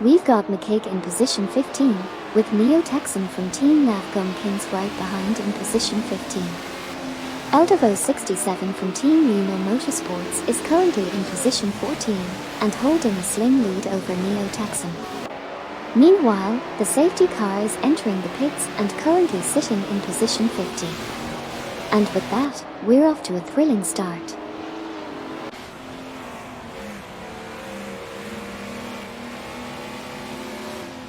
We've got McCaig in position 15, with Neo Texan from Team Navgum Kings right behind in position 15. Eldevo 67 from Team Reno Motorsports is currently in position 14 and holding a slim lead over Neo Texan. Meanwhile, the safety car is entering the pits and currently sitting in position 50. And with that, we're off to a thrilling start.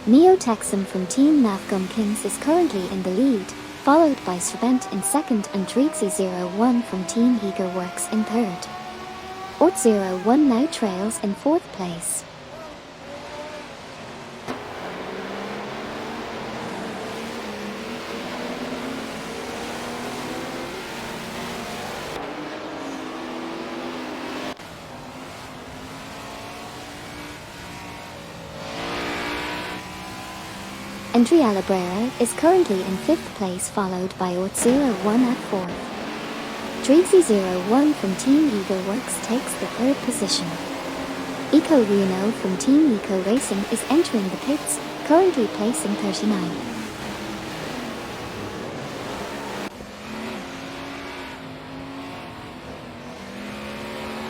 Neo Texan from Team Navgum Kings is currently in the lead, followed by Serpent in second and Treatsy01 from Team Eager Works in third. Ort01 now trails in fourth place. Andrea Labrera is currently in 5th place, followed by Ort01 at 4th. Treatsy01 from Team Eager Works takes the 3rd position. Eco Reno from Team Eco Racing is entering the pits, currently placing 39.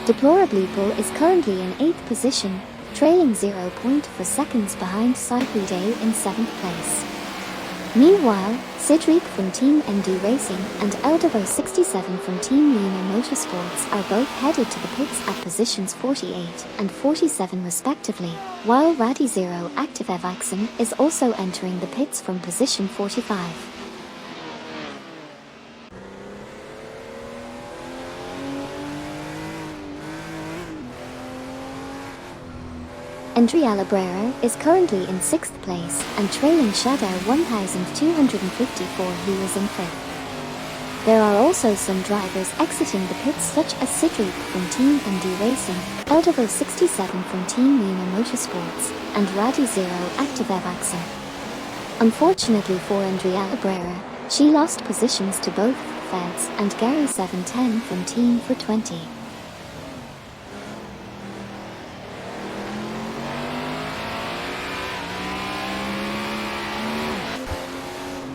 Deplorably is currently in 8th position, trailing 0.4 seconds behind Cycle Day in 7th place. Meanwhile, Cedric from Team ND Racing and Eldevo 67 from Team Reno Motorsports are both headed to the pits at positions 48 and 47 respectively, while Raddy Zero Active Evaxon is also entering the pits from position 45. Andrea Labrera is currently in 6th place and trailing Shadow 1254 who is in 5th. There are also some drivers exiting the pits such as Cedric from Team ND Racing, Eldevo 67 from Team Reno Motorsports, and Raddy Zero Active Evaxon. Unfortunately for Andrea Labrera, she lost positions to both Feds and Gary 710 from Team for 20.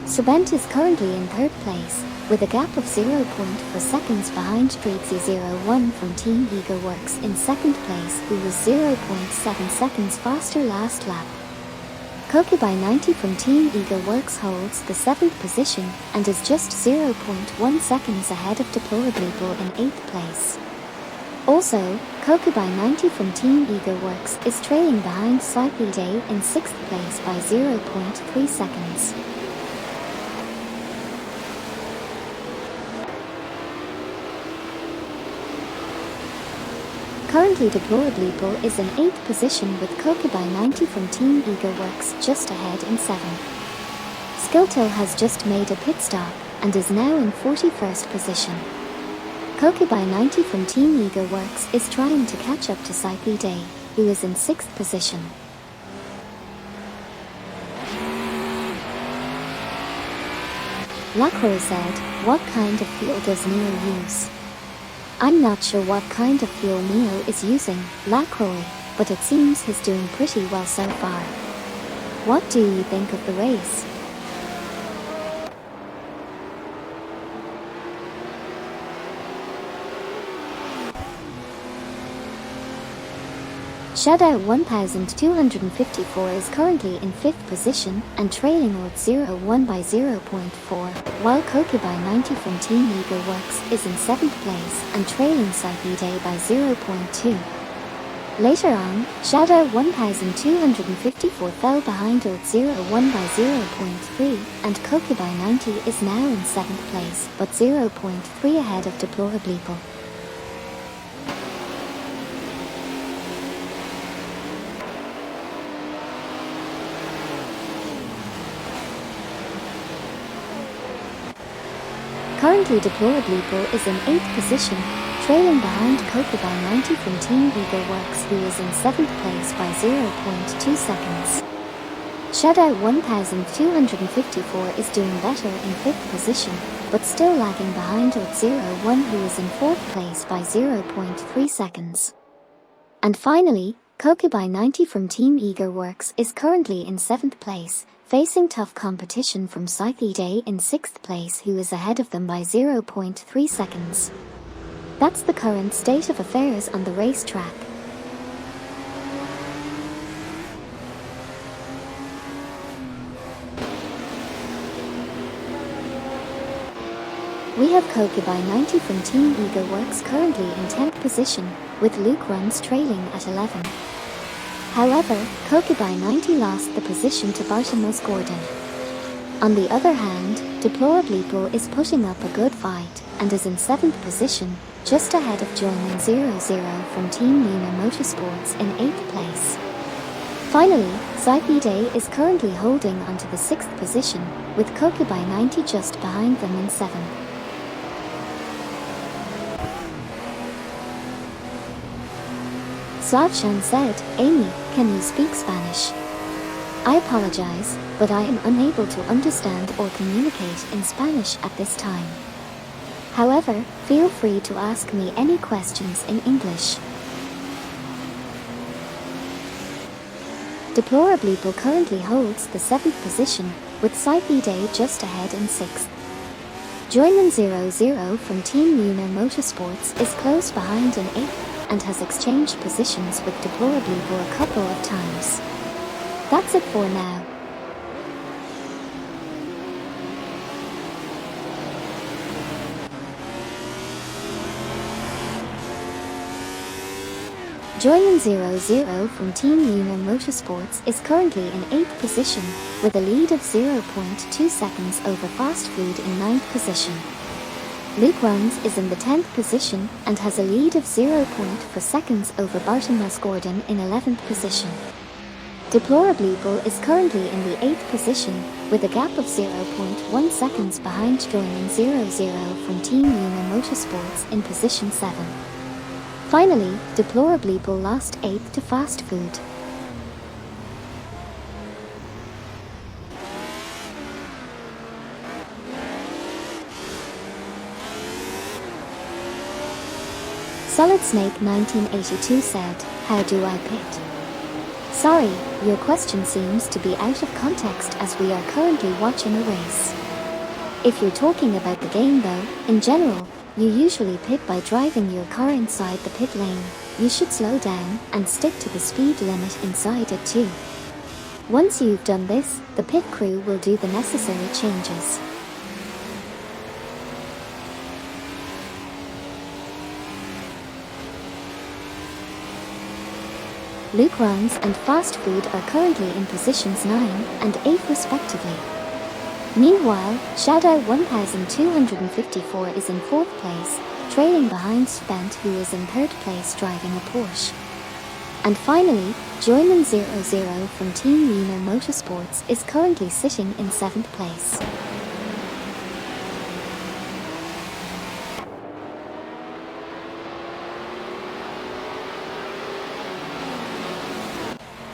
Sebent is currently in 3rd place, with a gap of 0.4 seconds behind Treatsy01 from Team Eager Works in 2nd place, who was 0.7 seconds faster last lap. Kokubai 90 from Team Eager Works holds the 7th position and is just 0.1 seconds ahead of Deplorably in 8th place. Also, Kokubai 90 from Team Eager Works is trailing behind Cycle Day in 6th place by 0.3 seconds. Currently Deplorably is in 8th position with Kokubai 90 from Team Eager Works just ahead in 7th. Skilto has just made a pit stop and is now in 41st position. Kokubai 90 from Team Eager Works is trying to catch up to Cycle Day, who is in 6th position. Lacroix said, "What kind of fuel does Neo use?" "I'm not sure what kind of fuel Neo is using, Lacroix, but it seems he's doing pretty well so far. What do you think of the race?" Shadow 1254 is currently in 5th position and trailing Ort01 by 0.4, while Kokubai 90 from Team Eager Works is in 7th place and trailing Cycle Day by 0.2. Later on, Shadow 1254 fell behind Ort01 by 0.3 and Kokubai 90 is now in 7th place but 0.3 ahead of Deplorably. Currently Deplorably is in 8th position, trailing behind Kokubai 90 from Team Eager Works who is in 7th place by 0.2 seconds. Shadow 1254 is doing better in 5th position, but still lagging behind Ort01 who is in 4th place by 0.3 seconds. And finally, Kokubai90 from Team Eagerworks is currently in 7th place, facing tough competition from Scythe Day in 6th place, who is ahead of them by 0.3 seconds. That's the current state of affairs on the racetrack. We have Kokubai90 from Team Eagerworks currently in 10th position, with Luke Runs trailing at 11. However, Kokubai90 lost the position to Bartimos Gordon. On the other hand, Deplorableeple is putting up a good fight, and is in 7th position, just ahead of Joyman 00 from Team Luna Motorsports in 8th place. Finally, Scythe Day is currently holding onto the 6th position, with Kokubai90 just behind them in 7th. Slavchan said, "Amy, can you speak Spanish? I apologize, but I am unable to understand or communicate in Spanish at this time. However, feel free to ask me any questions in English." Deplorableeple currently holds the 7th position, with Scythe Day just ahead in 6th. Joyman 00 from Team Luna Motorsports is close behind in 8th, and has exchanged positions with Deplorableeple a couple of times. That's it for now. Joyman 00 from Team Luna Motorsports is currently in 8th position, with a lead of 0.2 seconds over Fast Food in 9th position. Luke Runs is in the 10th position and has a lead of 0.4 seconds over Bartimos Gordon in 11th position. Deplorableeple is currently in the 8th position, with a gap of 0.1 seconds behind Joyman 00 from Team Luna Motorsports in position 7. Finally, Deplorableeple lost 8th to Fast Food. Solid Snake 1982 said, "How do I pit?" Sorry, your question seems to be out of context as we are currently watching a race. If you're talking about the game though, in general, you usually pit by driving your car inside the pit lane. You should slow down and stick to the speed limit inside it too. Once you've done this, the pit crew will do the necessary changes. Luke Runs and Fast Food are currently in positions 9 and 8 respectively. Meanwhile, Shadow 1254 is in 4th place, trailing behind Spent, who is in 3rd place driving a Porsche. And finally, Joyman 00 from Team Luna Motorsports is currently sitting in 7th place.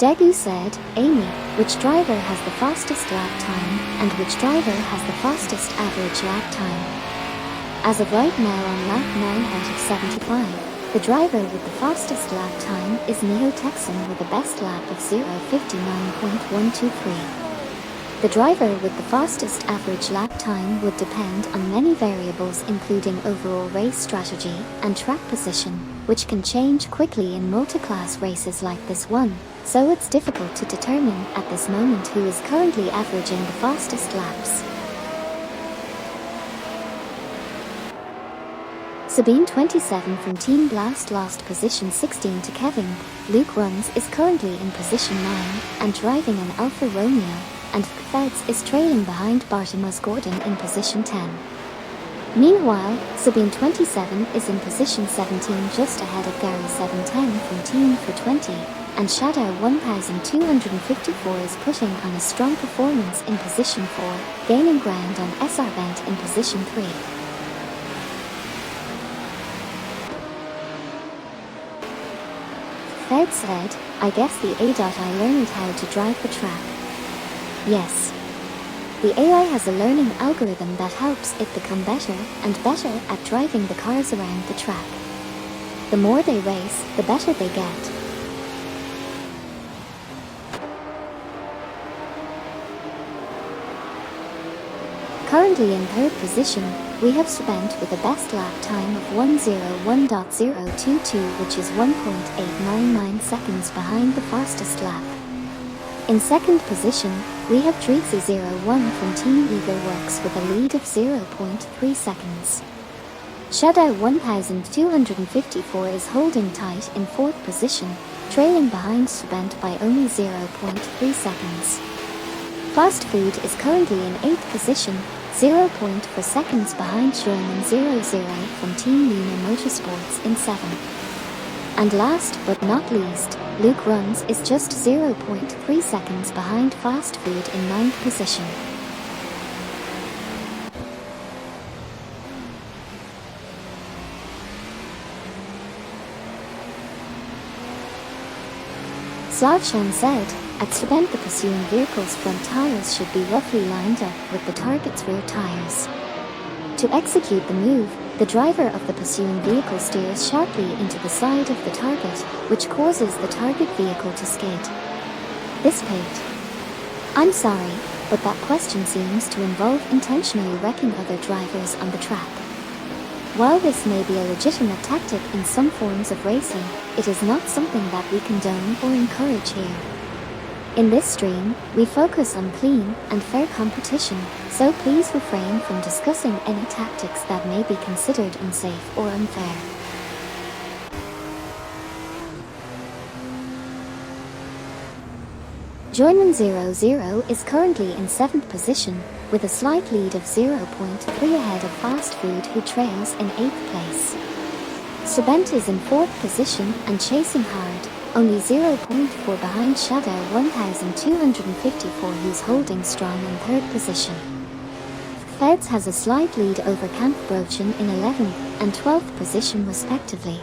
Degu said, "Amy, which driver has the fastest lap time, and which driver has the fastest average lap time?" As of right now on lap 9 out of 75, the driver with the fastest lap time is Neo Texan with a best lap of 0:59.123. The driver with the fastest average lap time would depend on many variables including overall race strategy and track position, which can change quickly in multi-class races like this one. So it's difficult to determine at this moment who is currently averaging the fastest laps. Sabine27 from Team Blast lost position 16 to Kevin. Luke Runs is currently in position 9 and driving an Alfa Romeo, and Feds is trailing behind Bartimos Gordon in position 10. Meanwhile, Sabine27 is in position 17 just ahead of Gary 710 from Team for 20. And Shadow 1254 is putting on a strong performance in position 4, gaining ground on SR Bent in position 3. Fed said, "I guess the AI learned how to drive the track." Yes. The AI has a learning algorithm that helps it become better and better at driving the cars around the track. The more they race, the better they get. Currently in third position, we have Svent with a best lap time of 1:01.022, which is 1.899 seconds behind the fastest lap. In second position, we have Trixie01 from Team Ego Works with a lead of 0.3 seconds. Showdown 1254 is holding tight in fourth position, trailing behind Svent by only 0.3 seconds. Fast Food is currently in 8th position, 0.4 seconds behind Sherman00 from Team Luna Motorsports in 7th. And last but not least, Luke Runs is just 0.3 seconds behind Fast Food in 9th position. Slavshan said, at Svent the pursuing vehicle's front tires should be roughly lined up with the target's rear tires. To execute the move, the driver of the pursuing vehicle steers sharply into the side of the target, which causes the target vehicle to skid. This paid. I'm sorry, but that question seems to involve intentionally wrecking other drivers on the track. While this may be a legitimate tactic in some forms of racing, it is not something that we condone or encourage here. In this stream, we focus on clean and fair competition, so please refrain from discussing any tactics that may be considered unsafe or unfair. Joyman00 is currently in 7th position, with a slight lead of 0.3 ahead of Fast Food, who trails in 8th place. Svent is in 4th position and chasing hard, only 0.4 behind Showdown 1254, who's holding strong in 3rd position. Feds has a slight lead over Kampbrochen in 11th and 12th position respectively.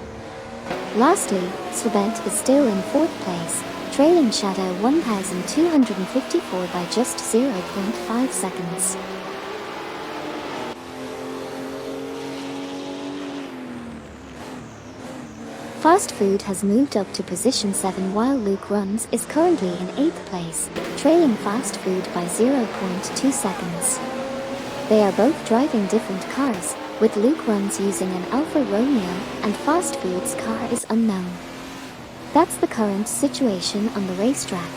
Lastly, Svent is still in 4th place, trailing Showdown 1254 by just 0.5 seconds. Fast Food has moved up to position 7, while Luke Runs is currently in 8th place, trailing Fast Food by 0.2 seconds. They are both driving different cars, with Luke Runs using an Alfa Romeo and Fast Food's car is unknown. That's the current situation on the racetrack.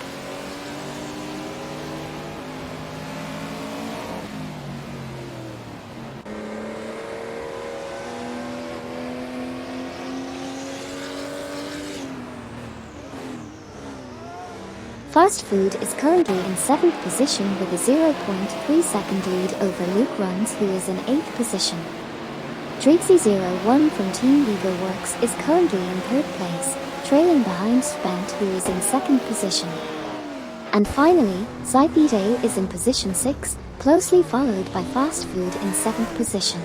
Fast Food is currently in 7th position with a 0.3 second lead over Luke Runs, who is in 8th position. Trixie01 from Team Ego Works is currently in 3rd place, trailing behind Svent, who is in 2nd position. And finally, Zypede is in position 6, closely followed by Fast Food in 7th position.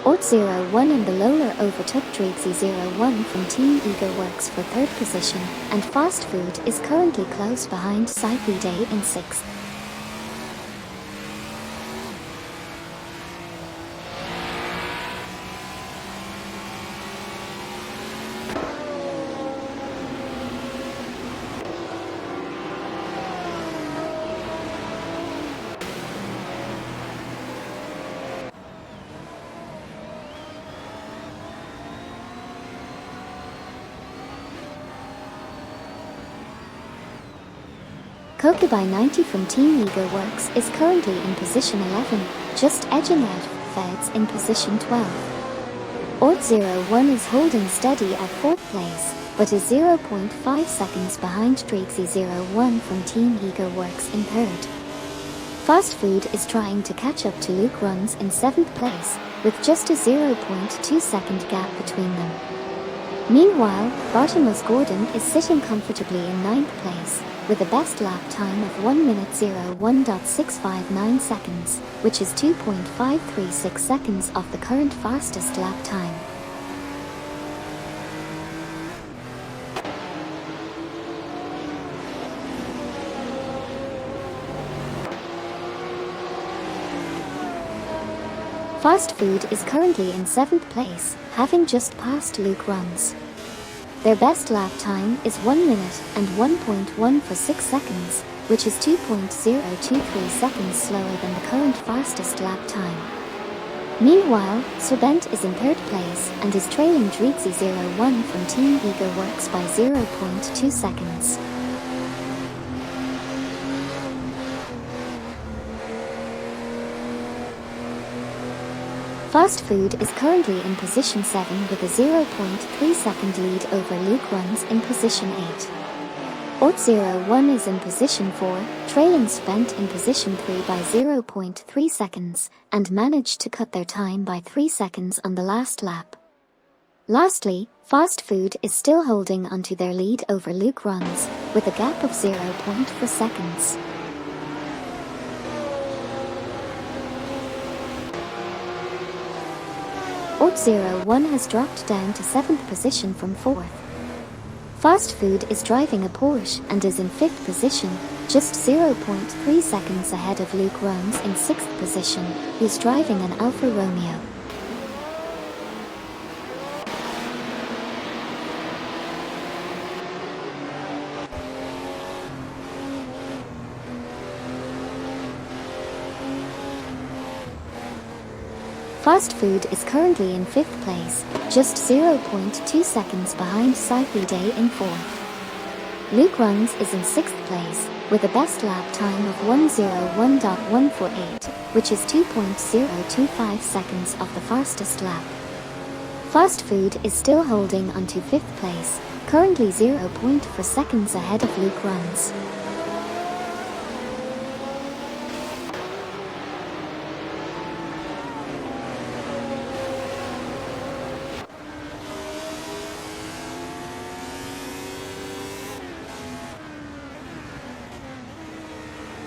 Ort01 and the Lola overtook Trixie01 from Team Ego Works for 3rd position, and Fast Food is currently close behind Zypede in 6th. Kokubai 90 from Team Ego Works is currently in position 11, just edging out Feds in position 12. Ort01 is holding steady at 4th place, but is 0.5 seconds behind Trixie01 from Team Ego Works in 3rd. Fast Food is trying to catch up to Luke Runs in 7th place, with just a 0.2 second gap between them. Meanwhile, Bartimaeus Gordon is sitting comfortably in 9th place, with a best lap time of 1:01.659 seconds, which is 2.536 seconds off the current fastest lap time. Fast Food is currently in 7th place, having just passed Luke Runs. Their best lap time is 1 minute and 1.1 for 6 seconds, which is 2.023 seconds slower than the current fastest lap time. Meanwhile, Serpent is in third place and is trailing Dreezy01 from Team Ego Works by 0.2 seconds. Fast Food is currently in position 7 with a 0.3 second lead over Luke Runs in position 8. Ort01 is in position 4, trailing Spent in position 3 by 0.3 seconds, and managed to cut their time by 3 seconds on the last lap. Lastly, Fast Food is still holding onto their lead over Luke Runs, with a gap of 0.4 seconds. Ort01 has dropped down to 7th position from 4th. Fast Food is driving a Porsche and is in 5th position, just 0.3 seconds ahead of Luke Runs in 6th position, who's driving an Alfa Romeo. Fast Food is currently in 5th place, just 0.2 seconds behind Cycle Day in 4th. Luke Runs is in 6th place, with a best lap time of 1:01.148, which is 2.025 seconds of the fastest lap. Fast Food is still holding onto 5th place, currently 0.4 seconds ahead of Luke Runs.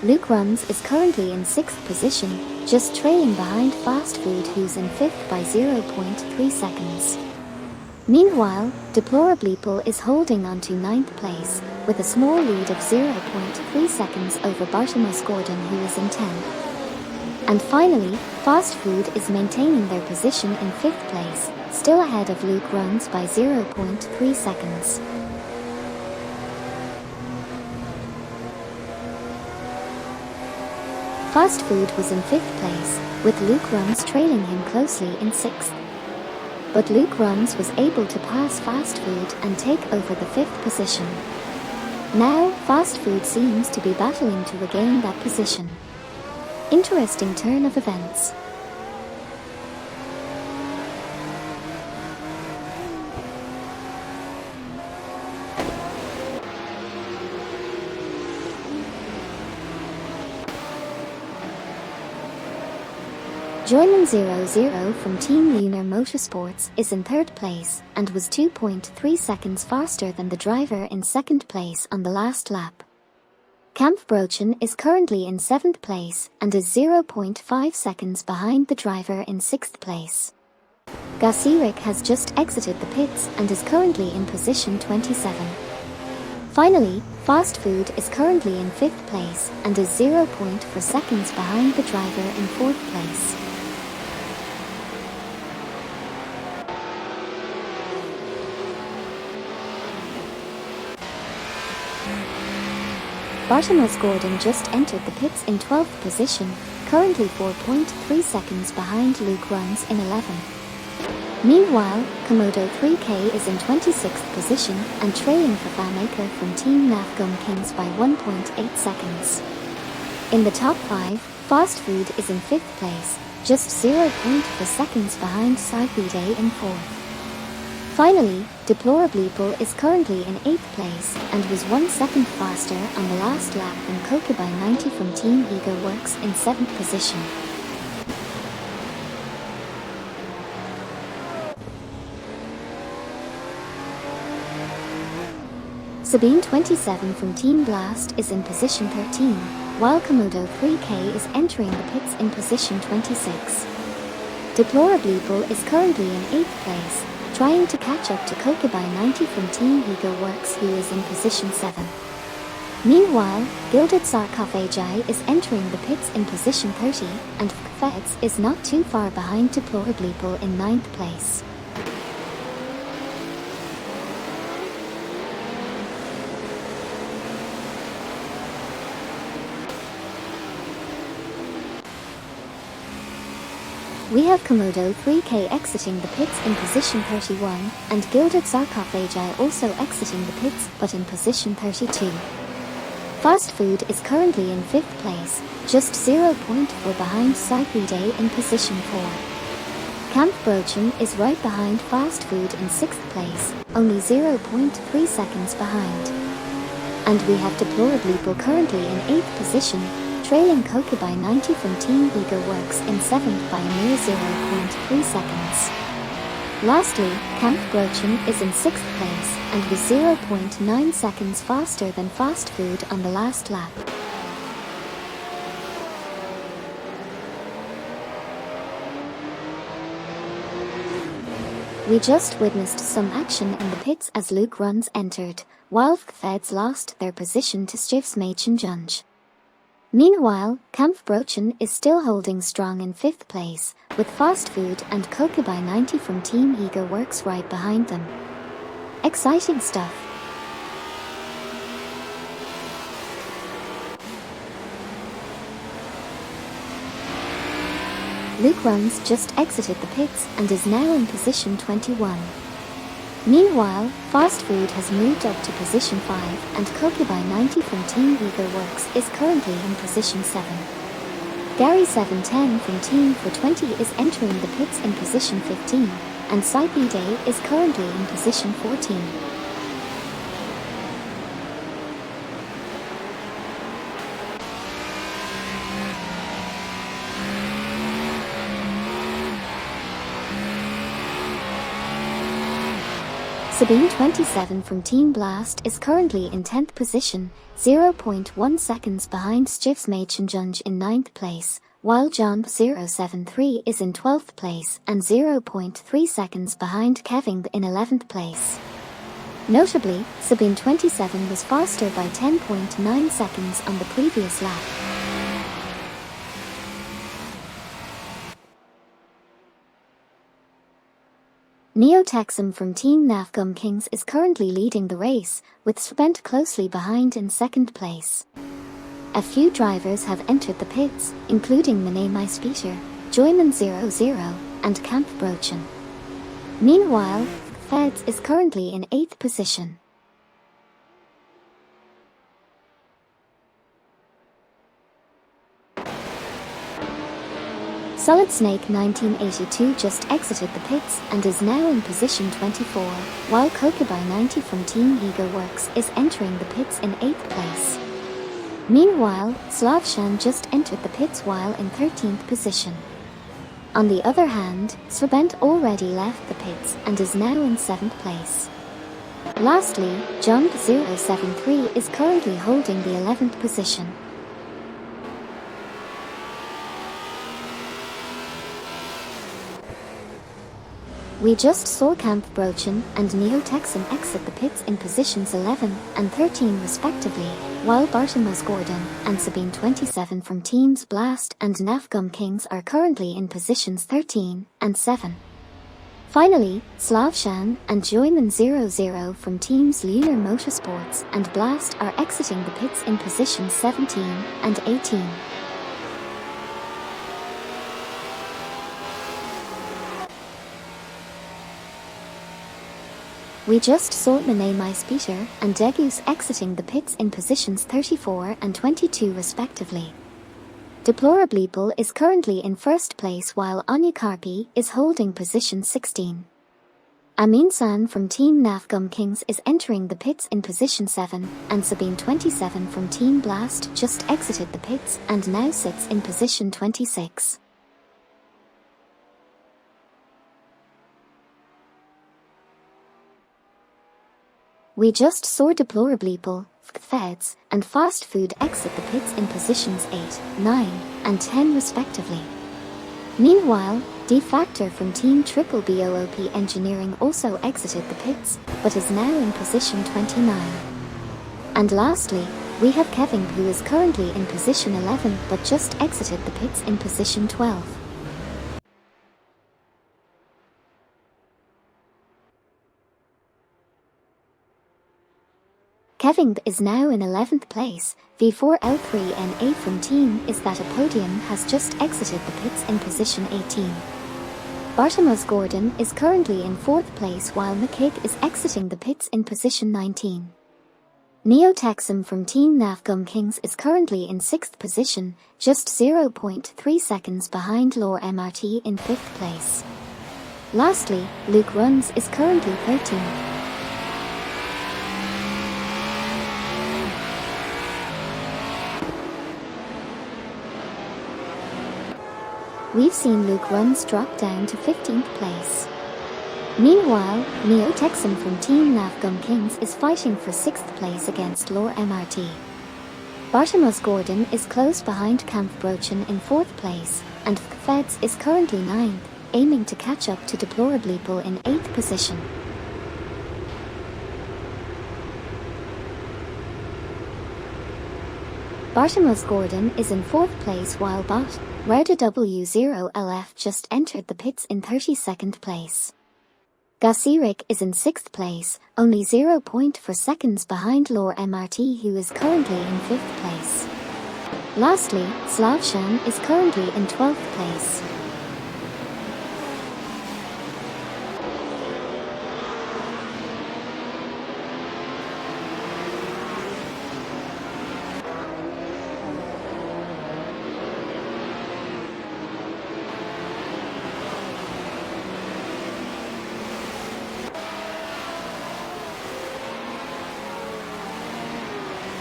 Luke Runs is currently in 6th position, just trailing behind Fast Food, who's in 5th by 0.3 seconds. Meanwhile, Deplorableeple is holding on to 9th place, with a small lead of 0.3 seconds over Bartimaeus Gordon, who is in 10th. And finally, Fast Food is maintaining their position in 5th place, still ahead of Luke Runs by 0.3 seconds. Fast Food was in 5th place, with Luke Runs trailing him closely in 6th. But Luke Runs was able to pass Fast Food and take over the 5th position. Now, Fast Food seems to be battling to regain that position. Interesting turn of events. Joyman00 from Team Lunar Motorsports is in 3rd place and was 2.3 seconds faster than the driver in 2nd place on the last lap. Kampfbrochen is currently in 7th place and is 0.5 seconds behind the driver in 6th place. Gasirik has just exited the pits and is currently in position 27. Finally, Fast Food is currently in 5th place and is 0.4 seconds behind the driver in 4th place. Bartimaeus Gordon just entered the pits in 12th position, currently 4.3 seconds behind Luke Runs in 11th. Meanwhile, Komodo 3K is in 26th position and trailing Fafamaker from Team Nafgum Kings by 1.8 seconds. In the top 5, Fast Food is in 5th place, just 0.4 seconds behind Cycliday in 4th. Finally, Deplorableeple is currently in 8th place and was 1 second faster on the last lap than Kokubai90 from Team Ego Works in 7th position. Sabine27 from Team Blast is in position 13, while Komodo 3K is entering the pits in position 26. Deplorableeple is currently in 8th place, trying to catch up to Kokubai90 from Team Ego Works, who is in position 7. Meanwhile, Gilded Sarcophagi is entering the pits in position 30, and Feds is not too far behind Deplorableeple in 9th place. We have Komodo 3K exiting the pits in position 31, and Gilded Sarcophagi also exiting the pits but in position 32. Fast Food is currently in 5th place, just 0.4 behind Psyche Day in position 4. Camp Brochen is right behind Fast Food in 6th place, only 0.3 seconds behind. And we have Deplorably currently in 8th position, trailing Coca by 90 from Team Ego Works in 7th by a mere 0.3 seconds. Lastly, Camp Brochen is in 6th place, and was 0.9 seconds faster than Fast Food on the last lap. We just witnessed some action in the pits as Luke Runs entered, while Feds lost their position to Stiefsmädchen Junge. Meanwhile, Camp Brochen is still holding strong in 5th place, with Fast Food and Coca by 90 from Team Ego Works right behind them. Exciting stuff. Luke Runs just exited the pits and is now in position 21. Meanwhile, Fast Food has moved up to position 5 and Coca by 90 from Team Ego Works is currently in position 7. Gary 710 from Team 420 is entering the pits in position 15, and Psyche Day is currently in position 14. Sabine 27 from Team Blast is currently in 10th position, 0.1 seconds behind Stiefsmädchen Junge in 9th place, while John 073 is in 12th place and 0.3 seconds behind Kevin in 11th place. Notably, Sabine 27 was faster by 10.9 seconds on the previous lap. Neo Texum from Team Nafgum Kings is currently leading the race, with Spent closely behind in 2nd place. A few drivers have entered the pits, including Mene Speeter, Joyman 00, and Camp Brochen. Meanwhile, Feds is currently in 8th position. Solid Snake 1982 just exited the pits and is now in position 24, while Coca by 90 from Team Ego Works is entering the pits in 8th place. Meanwhile, Slavshan just entered the pits while in 13th position. On the other hand, Svabent already left the pits and is now in 7th place. Lastly, Jump 073 is currently holding the 11th position. We just saw Camp Brochen and Neo Texan exit the pits in positions 11 and 13 respectively, while Bartimos Gordon and Sabine 27 from Teams Blast and Nafgum Kings are currently in positions 13 and 7. Finally, Slavshan and Joyman 00 from Teams Lunar Motorsports and Blast are exiting the pits in positions 17 and 18. We just saw Mene Speeter and Degus exiting the pits in positions 34 and 22 respectively. Deplorably is currently in 1st place while Anya Karpi is holding position 16. Amin San from Team Nafgum Kings is entering the pits in position 7, and Sabine 27 from Team Blast just exited the pits and now sits in position 26. We just saw Deplorably Feds and Fast Food exit the pits in positions 8, 9, and 10 respectively. Meanwhile, D-Factor from Team Triple BOOP Engineering also exited the pits, but is now in position 29. And lastly, we have Kevin who is currently in position 11 but just exited the pits in position 12. Kevin is now in 11th place. V4L3NA from Team Is That a Podium has just exited the pits in position 18. Bartimaeus Gordon is currently in 4th place while McCaig is exiting the pits in position 19. Neo Texum from Team Nafgum Kings is currently in 6th position, just 0.3 seconds behind Lore MRT in 5th place. Lastly, Luke Runs is currently 13th. We've seen Luke Runs drop down to 15th place. Meanwhile, Neo Texum from Team Nafgum Kings is fighting for 6th place against Lore MRT. Bartimaeus Gordon is close behind Camp Brochen in 4th place, and Feds is currently 9th, aiming to catch up to Deplorableeple in 8th position. Bartimaeus Gordon is in 4th place while Bot, Rowda W0LF just entered the pits in 32nd place. Gasirik is in 6th place, only 0.4 seconds behind Lore MRT who is currently in 5th place. Lastly, Slavshan is currently in 12th place.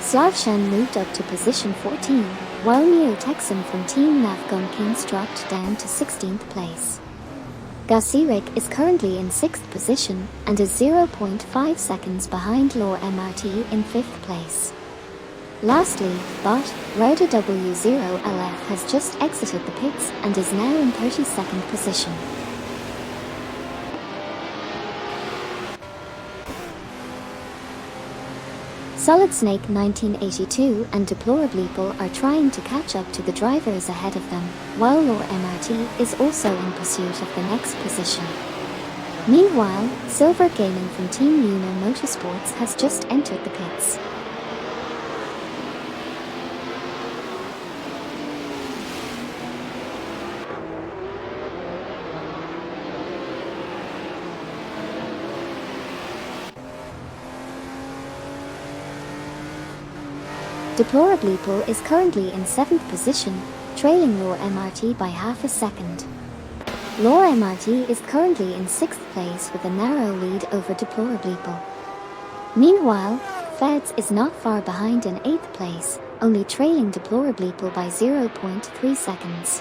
Slavshan moved up to position 14, while Neo Texum from Team Nafgum Kings dropped down to 16th place. Gasirik is currently in 6th position and is 0.5 seconds behind Lore MRT in 5th place. Lastly, Bot, Rowda W0LF has just exited the pits and is now in 32nd position. Solid Snake 1982 and Deplorableeple are trying to catch up to the drivers ahead of them, while Lore MRT is also in pursuit of the next position. Meanwhile, Silver Gaming from Team Lunar Motorsports has just entered the pits. Deplorableeple is currently in 7th position, trailing Lore MRT by half a second. Lore MRT is currently in 6th place with a narrow lead over Deplorableeple. Meanwhile, Feds is not far behind in 8th place, only trailing Deplorableeple by 0.3 seconds.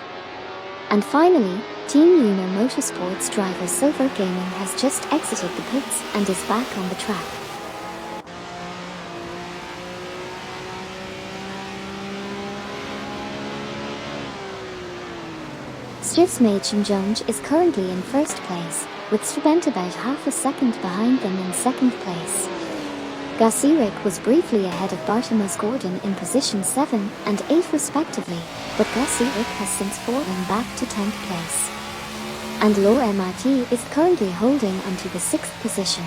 And finally, Team Lunar Motorsports driver Silver Gaming has just exited the pits and is back on the track. Stivsmage is currently in 1st place, with Svent about half a second behind them in 2nd place. Gasirik was briefly ahead of Bartimaeus Gordon in position 7 and 8 respectively, but Gasirik has since fallen back to 10th place. And Lore MRT is currently holding onto the 6th position.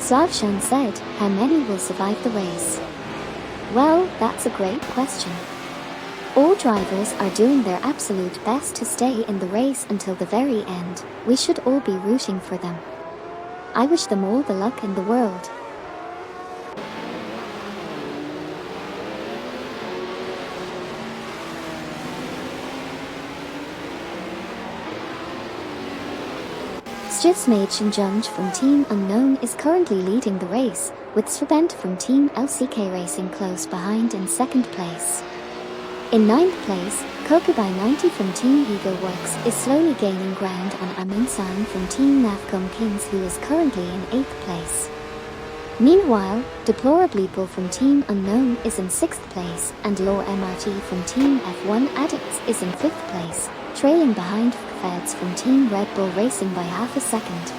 Slavshan said, "How many will survive the race?" Well, that's a great question. All drivers are doing their absolute best to stay in the race until the very end. We should all be rooting for them. I wish them all the luck in the world. Stivsmage from Team Unknown is currently leading the race, with Svent from Team LCK Racing close behind in 2nd place. In 9th place, Kokubai 90 from Team Ego Works is slowly gaining ground on Aminsan from Team Nafgum Kings who is currently in 8th place. Meanwhile, Deplorableeple from Team Unknown is in 6th place and Lore MRT from Team F1 Addicts is in 5th place, trailing behind Feds from Team Red Bull Racing by half a second.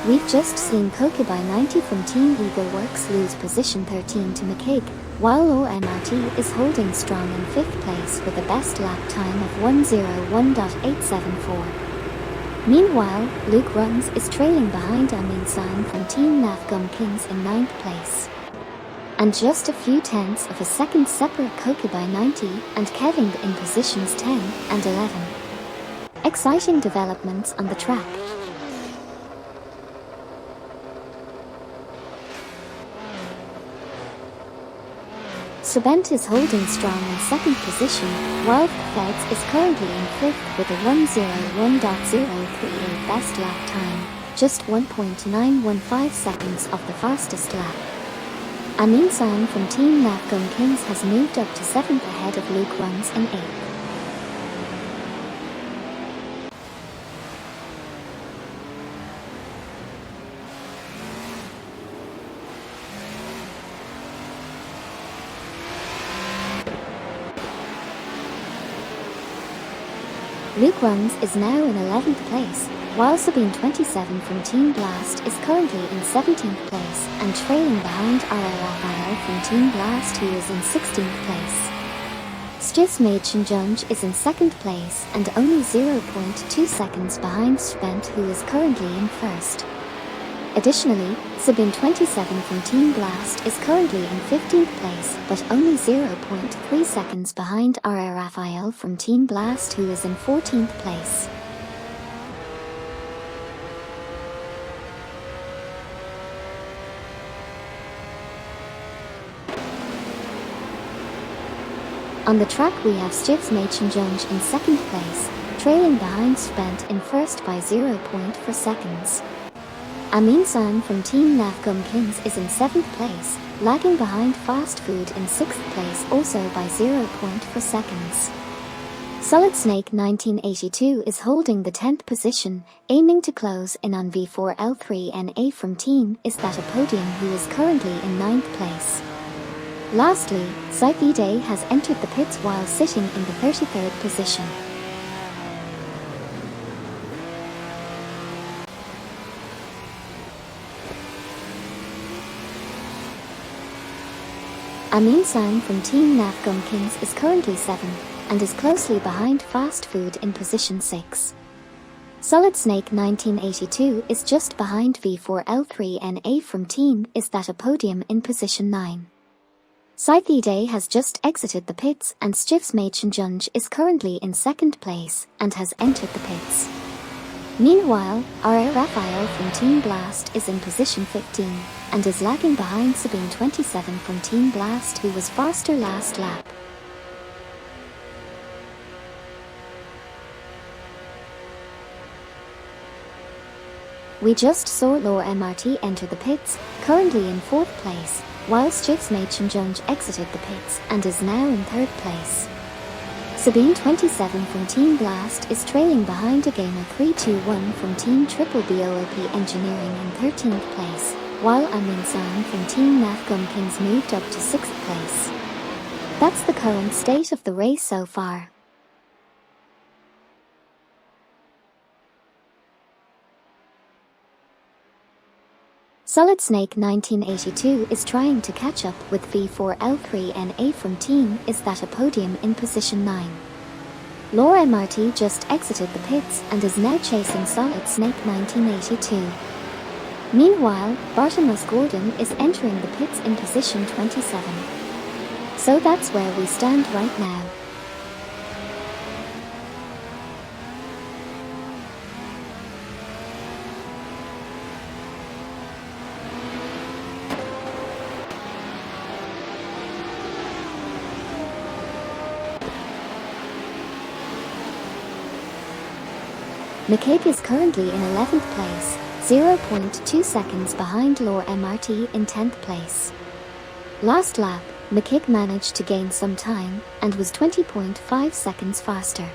We've just seen Kokubai 90 from Team Ego Works lose position 13 to McCaig, while Lore MRT is holding strong in 5th place with a best lap time of 1:01.874. Meanwhile, Luke Runs is trailing behind Amin San from Team Navgum Kings in 9th place. And just a few tenths of a second separate Koki by 90 and Kevin in positions 10 and 11. Exciting developments on the track. Subent is holding strong in second position, while Feds is currently in fifth with a 1:01.038 best lap time, just 1.915 seconds off the fastest lap. Amin San from Team Navgum Kings has moved up to 7th ahead of Luke Runs in 8th. Luke Runs is now in 11th place, while Sabine 27 from Team Blast is currently in 17th place and trailing behind Raphael from Team Blast who is in 16th place. Stismade Shinjunj is in 2nd place and only 0.2 seconds behind Spent who is currently in 1st. Additionally, Sabine 27 from Team Blast is currently in 15th place but only 0.3 seconds behind Raphael from Team Blast who is in 14th place. On the track we have Stismade Shinjunj in 2nd place, trailing behind Spent in 1st by 0.4 seconds. Amin San from Team Navgum Kings is in 7th place, lagging behind Fast Food in 6th place also by 0.4 seconds. Solid Snake 1982 is holding the 10th position, aiming to close in on V4L3NA from Team Is That a Podium who is currently in 9th place. Lastly, Saifide has entered the pits while sitting in the 33rd position. Amin San from Team Navgum Kings is currently 7th and is closely behind Fast Food in position 6. Solid Snake 1982 is just behind V4L3NA from Team Is That a Podium in position 9. Saifide has just exited the pits and Stismade Shinjunj is currently in 2nd place and has entered the pits. Meanwhile, Raphael from Team Blast is in position 15 and is lagging behind Sabine 27 from Team Blast who was faster last lap. We just saw Lore MRT enter the pits, currently in 4th place, while Stismade Shinjunj exited the pits and is now in 3rd place. Sabine 27 from Team Blast is trailing behind a Gamer 321 from Team Triple BOOP Engineering in 13th place, while Amin San from Team Navgum Kings moved up to 6th place. That's the current state of the race so far. Solid Snake 1982 is trying to catch up with V4L3NA from Team Is That a Podium in position 9. Lore MRT just exited the pits and is now chasing Solid Snake 1982. Meanwhile, Bartimus Gordon is entering the pits in position 27. So that's where we stand right now. McCabe is currently in 11th place, 0.2 seconds behind Lore MRT in 10th place. Last lap, McCabe managed to gain some time and was 20.5 seconds faster.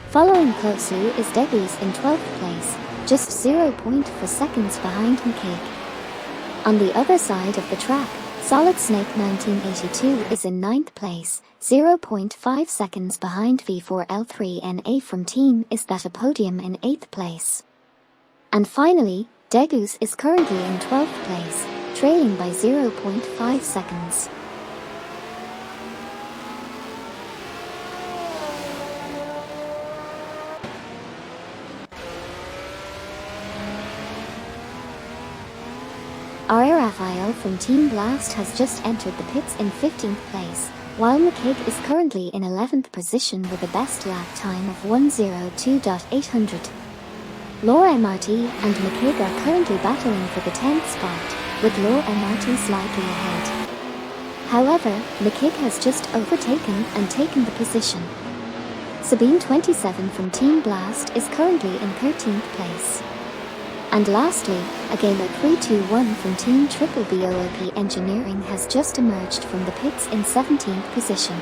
Following closely is Debbie's in 12th place, just 0.4 seconds behind McCabe. On the other side of the track, Solid Snake 1982 is in 9th place, 0.5 seconds behind V4L3NA from Team Is That a Podium in 8th place. And finally, Degus is currently in 12th place, trailing by 0.5 seconds. Raphael from Team Blast has just entered the pits in 15th place, while McKig is currently in 11th position with a best lap time of 1:02.800. Law MRT and McKig are currently battling for the 10th spot, with Law MRT slightly ahead. However, McKig has just overtaken and taken the position. Sabine 27 from Team Blast is currently in 13th place. And lastly, a gamer 321 from Team Triple BOOP Engineering has just emerged from the pits in 17th position.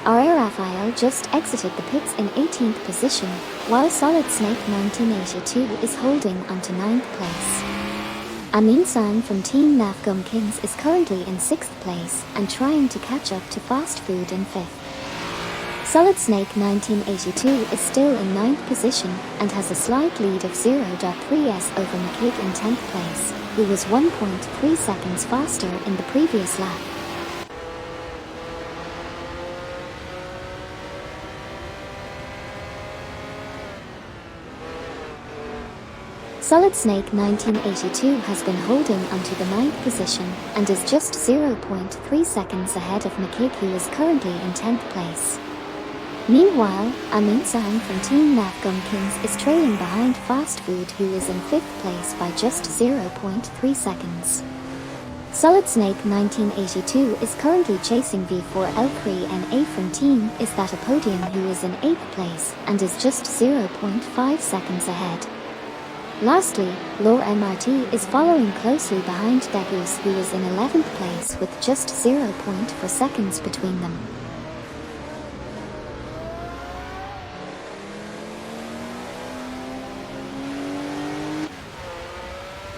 RR Raphael just exited the pits in 18th position, while Solid Snake 1982 is holding onto 9th place. Amin San from Team Nafgum Kings is currently in 6th place and trying to catch up to Fast Food in 5th. Solid Snake 1982 is still in 9th position and has a slight lead of 0.3s over McKig in 10th place, who was 1.3 seconds faster in the previous lap. Solid Snake 1982 has been holding onto the 9th position and is just 0.3 seconds ahead of McKig, who is currently in 10th place. Meanwhile, Amin San from Team Nafgum Kings is trailing behind Fast Food, who is in 5th place by just 0.3 seconds. Solid Snake 1982 is currently chasing V4L3 and A from Team Is That a Podium, who is in 8th place and is just 0.5 seconds ahead. Lastly, Lore MRT is following closely behind Degus, who is in 11th place with just 0.4 seconds between them.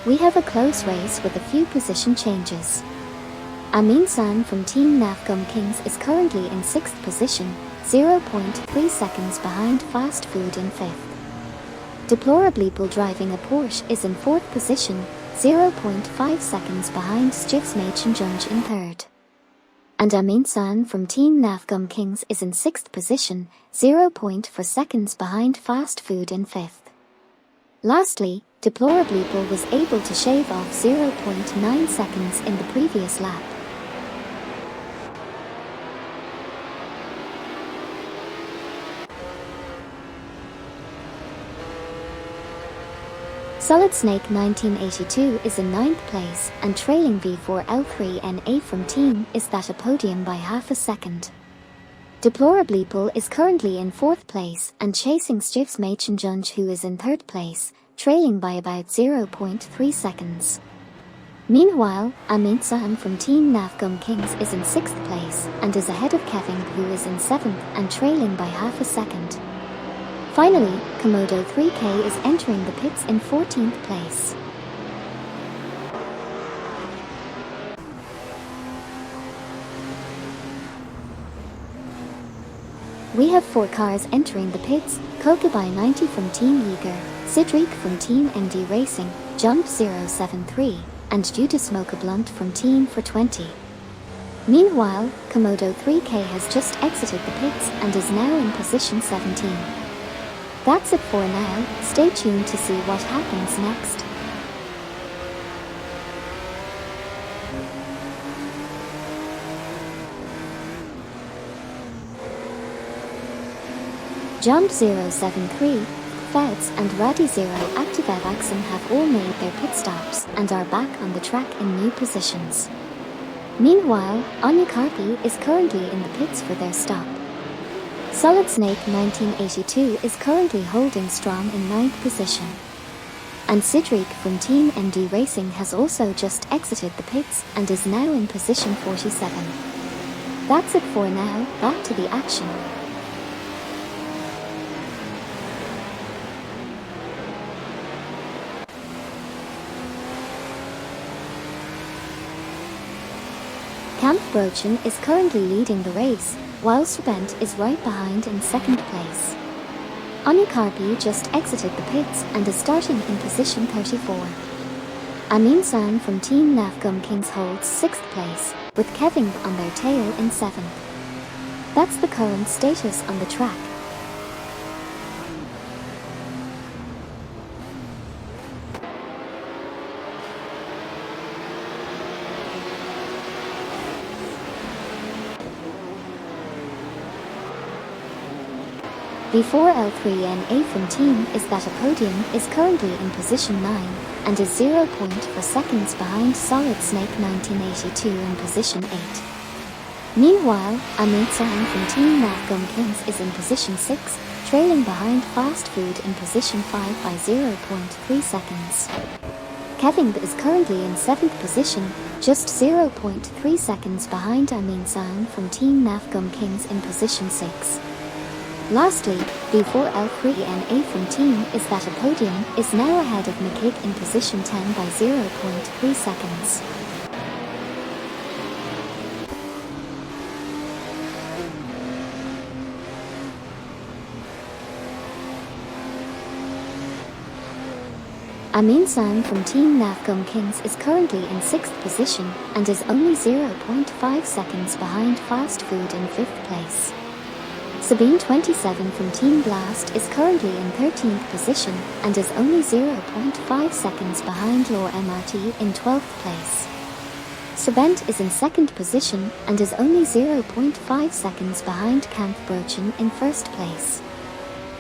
We have a close race with a few position changes. Amin San from Team Nafgum Kings is currently in 6th position, 0.3 seconds behind Fast Food in 5th. Deplorably Bull driving a Porsche is in 4th position, 0.5 seconds behind Stiffs Machen Junge in 3rd. And Amin San from Team Nafgum Kings is in 6th position, 0.4 seconds behind Fast Food in 5th. Lastly, Deplorably Bull was able to shave off 0.9 seconds in the previous lap. Solid Snake 1982 is in 9th place and trailing V4L3 and A from Team Is That a Podium by half a second. Deplorably Bull is currently in 4th place and chasing Stiffs Machen Junge, who is in 3rd place, trailing by about 0.3 seconds. Meanwhile, Amin San from Team Nafgum Kings is in 6th place and is ahead of Kevin, who is in 7th and trailing by half a second. Finally, Komodo 3K is entering the pits in 14th place. We have 4 cars entering the pits: Kokubai 90 from Team Yeager, Sidriq from Team MD Racing, Jump 073, and Judas Smoke a Blunt from Team for 20. Meanwhile, Komodo 3K has just exited the pits and is now in position 17. That's it for now. Stay tuned to see what happens next. Jump 073, Feds and Raddy Zero Active Evaxon have all made their pit stops and are back on the track in new positions. Meanwhile, Anya Karpi is currently in the pits for their stop. Solid Snake 1982 is currently holding strong in 9th position. And Sidriq from Team MD Racing has also just exited the pits and is now in position 47. That's it for now, back to the action. Camp Brochin is currently leading the race, while Serpent is right behind in 2nd place. Anya Karpi just exited the pits and is starting in position 34. Amin San from Team Nafgum Kings holds 6th place, with Kevin on their tail in 7th. That's the current status on the track. Before L3NA from team is that a podium is currently in position 9 and is 0.4 seconds behind Solid Snake 1982 in position 8. Meanwhile, Amit Sang from Team Navgum Kings is in position 6, trailing behind Fast Food in position 5 by 0.3 seconds. Kevin is currently in 7th position, just 0.3 seconds behind Amin Sang from Team Navgum Kings in position 6. Lastly, before L3NA from team is that a podium is now ahead of McKig in position 10 by 0.3 seconds. Amin Sang from Team Navgum Kings is currently in 6th position and is only 0.5 seconds behind Fast Food in 5th place. Sabine 27 from Team Blast is currently in 13th position and is only 0.5 seconds behind Lore MRT in 12th place. Sabent is in 2nd position and is only 0.5 seconds behind Camp Brochen in 1st place.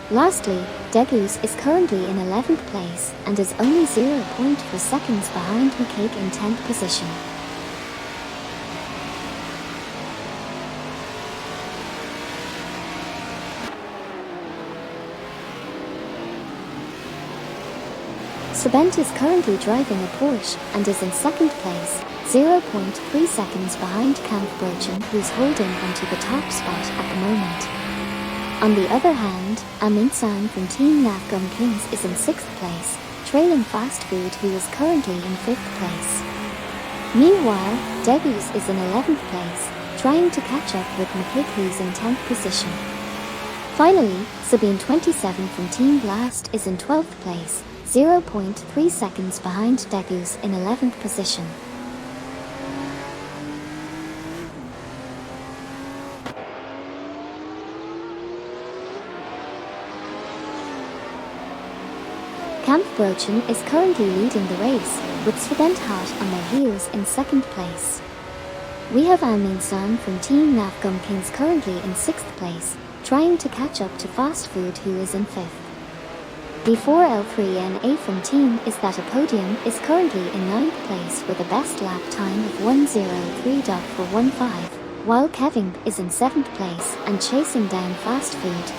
Lastly, Degus is currently in 11th place and is only 0.4 seconds behind McCaig in 10th position. Sabent is currently driving a Porsche and is in 2nd place, 0.3 seconds behind Camp Brochen, who's holding onto the top spot at the moment. On the other hand, Amin Sang from Team Navgum Kings is in 6th place, trailing Fast Food, who is currently in 5th place. Meanwhile, Degus is in 11th place, trying to catch up with McKig, who's in 10th position. Finally, Sabine 27 from Team Blast is in 12th place, 0.3 seconds behind Degus in 11th position. Camp Brochen is currently leading the race, with Svent Hart on their heels in 2nd place. We have Amin Sang from Team Navgum Kings currently in 6th place, trying to catch up to Fast Food, who is in 5th. Before L3NA from team is that a podium is currently in 9th place with a best lap time of 1:03.415, while Kevin is in 7th place and chasing down Fast Food.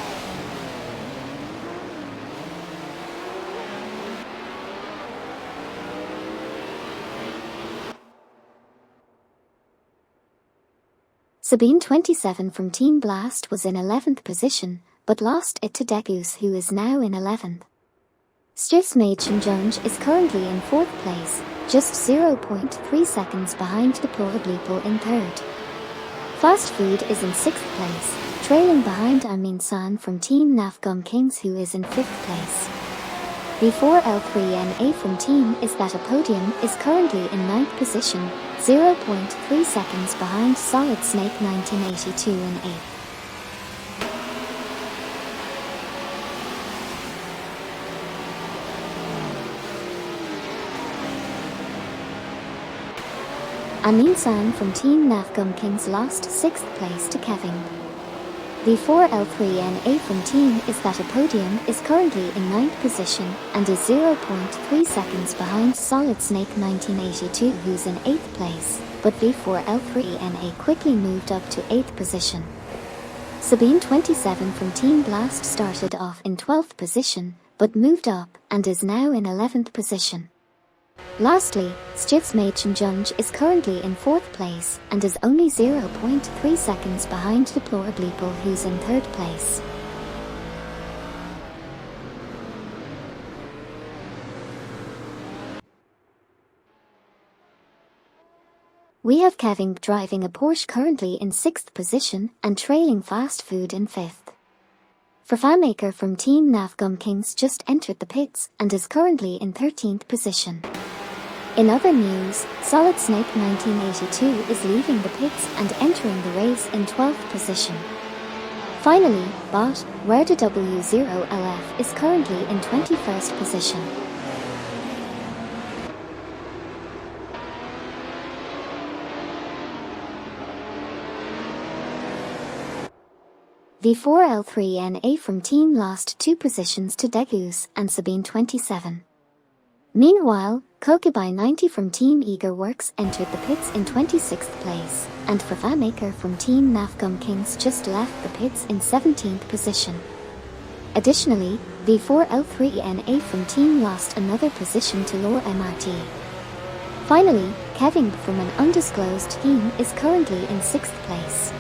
Sabine 27 from Team Blast was in 11th position, but lost it to Degus, who is now in 11th. Stiff's Machen Jones is currently in 4th place, just 0.3 seconds behind Deplorableeple in 3rd. Fast Food is in 6th place, trailing behind Amin Sang from Team Navgum Kings, who is in 5th place. Before L3NA from team is that a podium is currently in 9th position, 0.3 seconds behind Solid Snake 1982 in 8th. Amin Sang from Team Navgum Kings lost 6th place to Kevin. Before L3NA from team is that a podium is currently in 9th position and is 0.3 seconds behind Solid Snake 1982, who's in 8th place, but before L3NA quickly moved up to 8th position. Sabine 27 from Team Blast started off in 12th position, but moved up and is now in 11th position. Lastly, Stiff's Machen Jones is currently in 4th place and is only 0.3 seconds behind Deplorableeple, who's in 3rd place. We have Kevin driving a Porsche currently in 6th position and trailing Fast Food in 5th. Farfamaker from Team Navgum Kings just entered the pits and is currently in 13th position. In other news, Solid Snake 1982 is leaving the pits and entering the race in 12th position. Finally, Bot, where the W0LF is currently in 21st position. V4L3NA from team lost 2 positions to Degus and Sabine 27. Meanwhile, Kokubai 90 from Team Eagerworks entered the pits in 26th place, and Fafamaker from Team Nafgum Kings just left the pits in 17th position. Additionally, V4L3NA from team lost another position to Lore MRT. Finally, Kevin from an undisclosed team is currently in 6th place.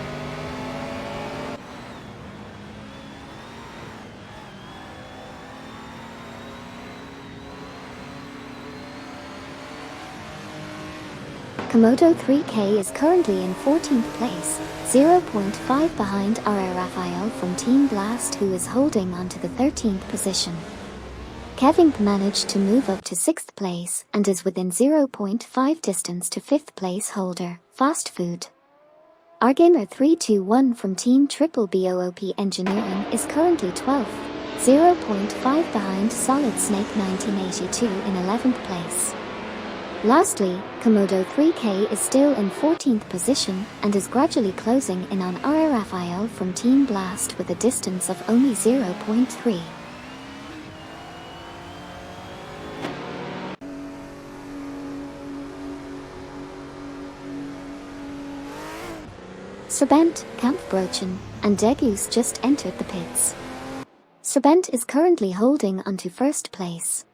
Komodo 3K is currently in 14th place, 0.5 behind R.A. Raphael from Team Blast, who is holding on to the 13th position. Kevin managed to move up to 6th place and is within 0.5 distance to 5th place holder, Fast Food. Rgamer 321 from Team Triple BOOP Engineering is currently 12th, 0.5 behind Solid Snake 1982 in 11th place. Lastly, Komodo 3K is still in 14th position and is gradually closing in on R.A. Raphael from Team Blast with a distance of only 0.3. Serbent, Kampfbrochen, and Degus just entered the pits. Serbent is currently holding onto 1st place.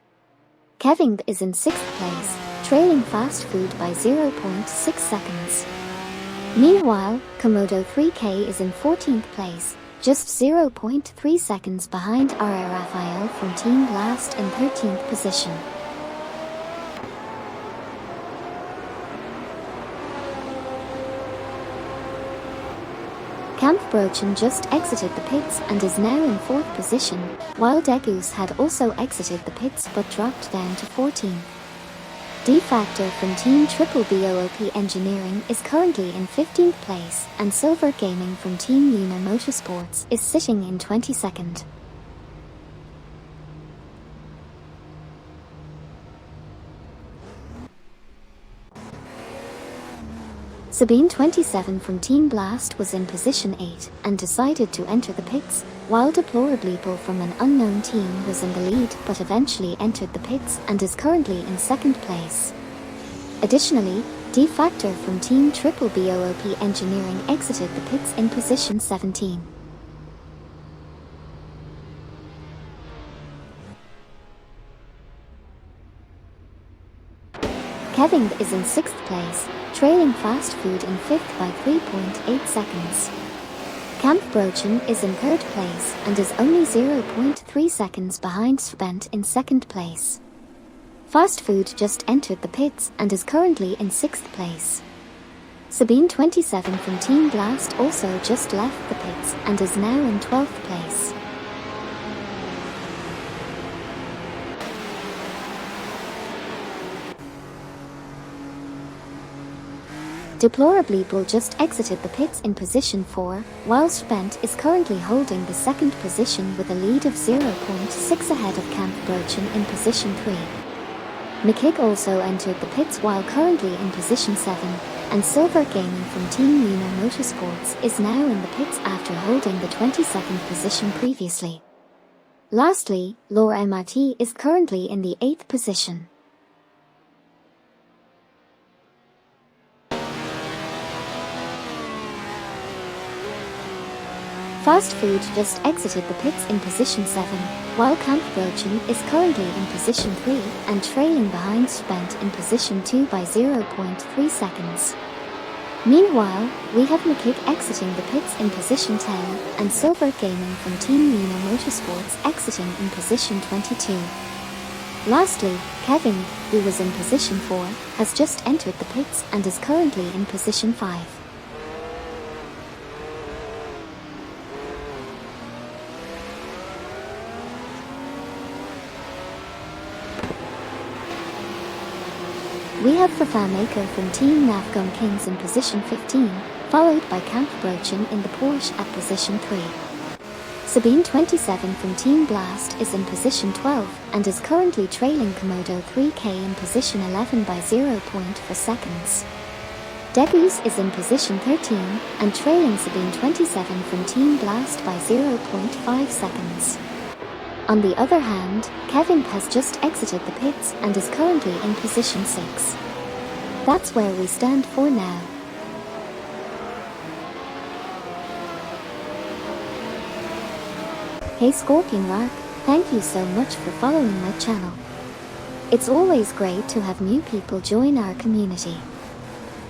Kevin is in 6th place, trailing Fast Food by 0.6 seconds. Meanwhile, Komodo 3K is in 14th place, just 0.3 seconds behind R.A. Raphael from Team Blast in 13th position. Kampfbrochen just exited the pits and is now in 4th position, while Degus had also exited the pits but dropped down to 14th. D-Factor from Team Triple BOOP Engineering is currently in 15th place, and Silver Gaming from Team Luna Motorsports is sitting in 22nd. Sabine 27 from Team Blast was in position 8 and decided to enter the pits, while Deplorableeple from an unknown team was in the lead but eventually entered the pits and is currently in 2nd place. Additionally, D-Factor from Team Triple BOOP Engineering exited the pits in position 17. Kevin is in 6th place, trailing Fast Food in 5th by 3.8 seconds. Kampfbrochen is in 3rd place and is only 0.3 seconds behind Serbent in 2nd place. Fast Food just entered the pits and is currently in 6th place. Sabine 27 from Team Blast also just left the pits and is now in 12th place. Deplorableeple just exited the pits in position 4, while Serbent is currently holding the 2nd position with a lead of 0.6 ahead of Kampfbrochen in position 3. McKick also entered the pits while currently in position 7, and Silver Gaming from Team Luna Motorsports is now in the pits after holding the 22nd position previously. Lastly, Lore MRT is currently in the 8th position. Fast Food just exited the pits in position 7, while Kampfbrochen is currently in position 3 and trailing behind Serbent in position 2 by 0.3 seconds. Meanwhile, we have McKick exiting the pits in position 10 and Silver Gaming from Team Luna Motorsports exiting in position 22. Lastly, Kevin, who was in position 4, has just entered the pits and is currently in position 5. We have Fafamaker from Team Nafgum Kings in position 15, followed by Kampfbrochen in the Porsche at position 3. Sabine 27 from Team Blast is in position 12 and is currently trailing Komodo 3K in position 11 by 0.4 seconds. Degus is in position 13 and trailing Sabine 27 from Team Blast by 0.5 seconds. On the other hand, Kevin has just exited the pits and is currently in position 6. That's where we stand for now. Hey Scorpion Lark, thank you so much for following my channel. It's always great to have new people join our community.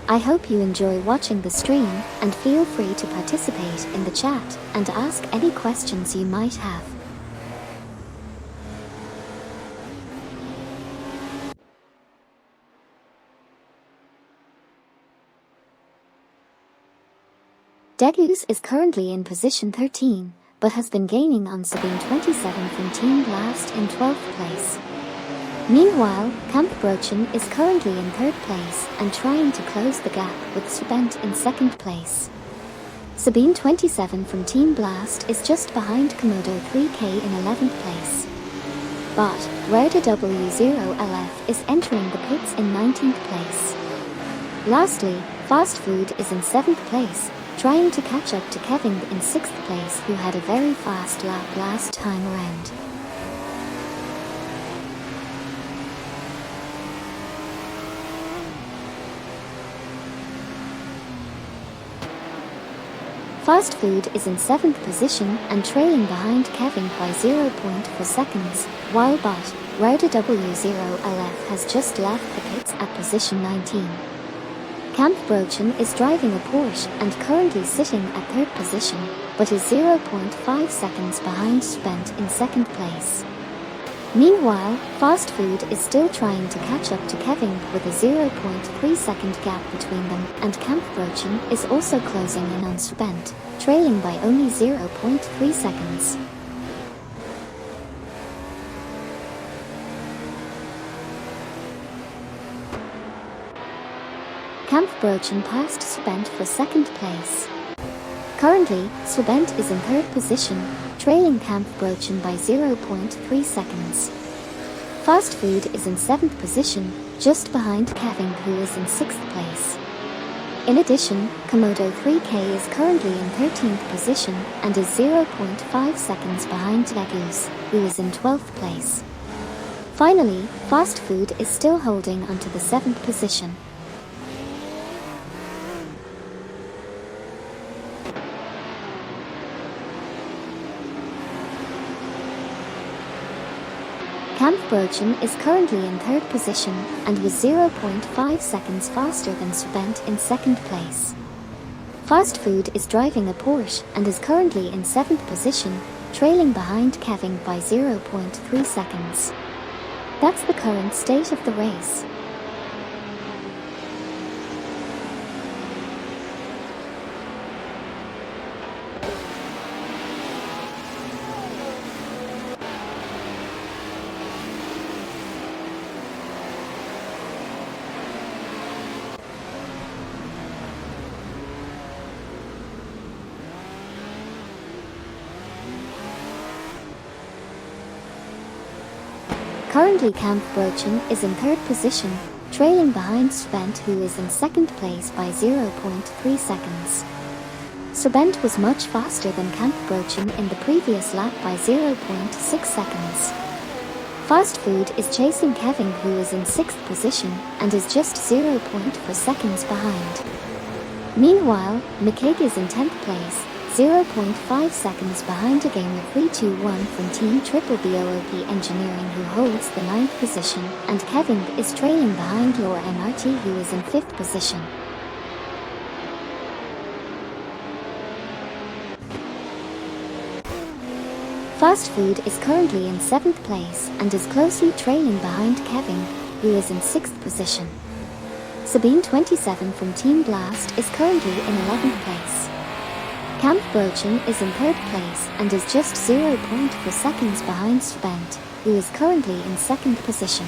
I hope you enjoy watching the stream and feel free to participate in the chat and ask any questions you might have. Degus is currently in position 13, but has been gaining on Sabine 27 from Team Blast in 12th place. Meanwhile, Kampfbrochen is currently in 3rd place and trying to close the gap with Spent in 2nd place. Sabine 27 from Team Blast is just behind Komodo 3K in 11th place. But Rowda W0LF is entering the pits in 19th place. Lastly, Fast Food is in 7th place, trying to catch up to Kevin in 6th place, who had a very fast lap last time around. Fast Food is in 7th position and trailing behind Kevin by 0.4 seconds, while bot Rowda W0LF has just left the pits at position 19. Kampfbrochen is driving a Porsche and currently sitting at 3rd position, but is 0.5 seconds behind Spent in 2nd place. Meanwhile, Fast Food is still trying to catch up to Kevin with a 0.3 second gap between them, and Kampfbrochen is also closing in on Spent, trailing by only 0.3 seconds. Kampfbrochen passed Spent for 2nd place. Currently, Spent is in 3rd position, trailing Kampfbrochen by 0.3 seconds. Fast Food is in 7th position, just behind Kevin, who is in 6th place. In addition, Komodo 3K is currently in 13th position and is 0.5 seconds behind Degus, who is in 12th place. Finally, Fast Food is still holding onto the 7th position. Kampfbrochen is currently in 3rd position and was 0.5 seconds faster than Spent in 2nd place. Fast Food is driving a Porsche and is currently in 7th position, trailing behind Kevin by 0.3 seconds. That's the current state of the race. Currently, Kampfbrochen is in 3rd position, trailing behind Spent, who is in 2nd place by 0.3 seconds. Spent was much faster than Kampfbrochen in the previous lap by 0.6 seconds. Fast Food is chasing Kevin, who is in 6th position and is just 0.4 seconds behind. Meanwhile, McKig is in 10th place, 0.5 seconds behind a game of 3-2-1 from Team Triple BOOP Engineering, who holds the 9th position, and Kevin is trailing behind Lore MRT, who is in 5th position. Fast Food is currently in 7th place and is closely trailing behind Kevin, who is in 6th position. Sabine 27 from Team Blast is currently in 11th place. Kampfbrochen is in 3rd place and is just 0.4 seconds behind Spent, who is currently in 2nd position.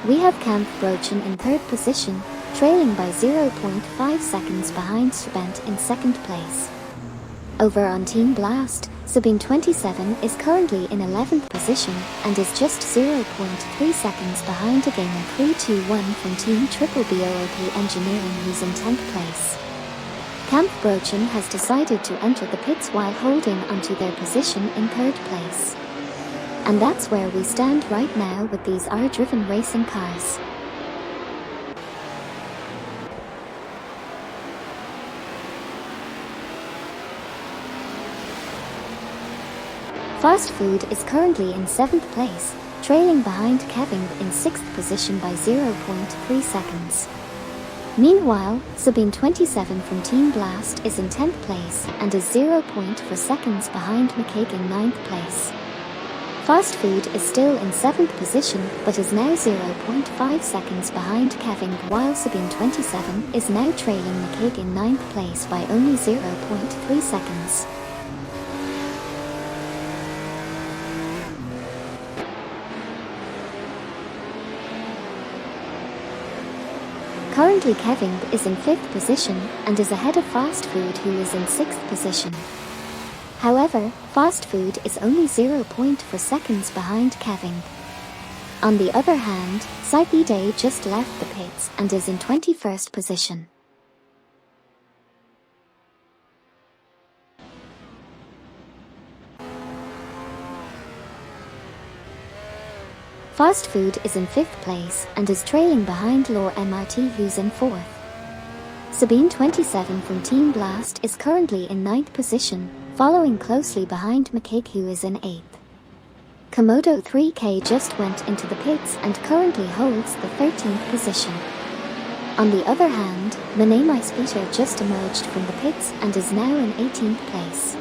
We have Kampfbrochen in 3rd position, trailing by 0.5 seconds behind Spent in 2nd place. Over on Team Blast, Sabine 27 is currently in 11th position and is just 0.3 seconds behind a game 321 from Team Triple BOOP Engineering, who's in 10th place. Camp Brochen has decided to enter the pits while holding onto their position in 3rd place. And that's where we stand right now with these R-driven racing cars. Fast Food is currently in 7th place, trailing behind Kevin in 6th position by 0.3 seconds. Meanwhile, Sabine 27 from Team Blast is in 10th place and is 0.4 seconds behind McCaig in 9th place. Fast Food is still in 7th position but is now 0.5 seconds behind Kevin, while Sabine 27 is now trailing McCaig in 9th place by only 0.3 seconds. Currently Kevin is in 5th position and is ahead of Fast Food, who is in 6th position. However, Fast Food is only 0.4 seconds behind Kevin. On the other hand, Psyche Day just left the pits and is in 21st position. Fast Food is in 5th place and is trailing behind Law MRT, who's in 4th. Sabine 27 from Team Blast is currently in 9th position, following closely behind McCaig, who is in 8th. Komodo 3K just went into the pits and currently holds the 13th position. On the other hand, Manamai Speeder just emerged from the pits and is now in 18th place.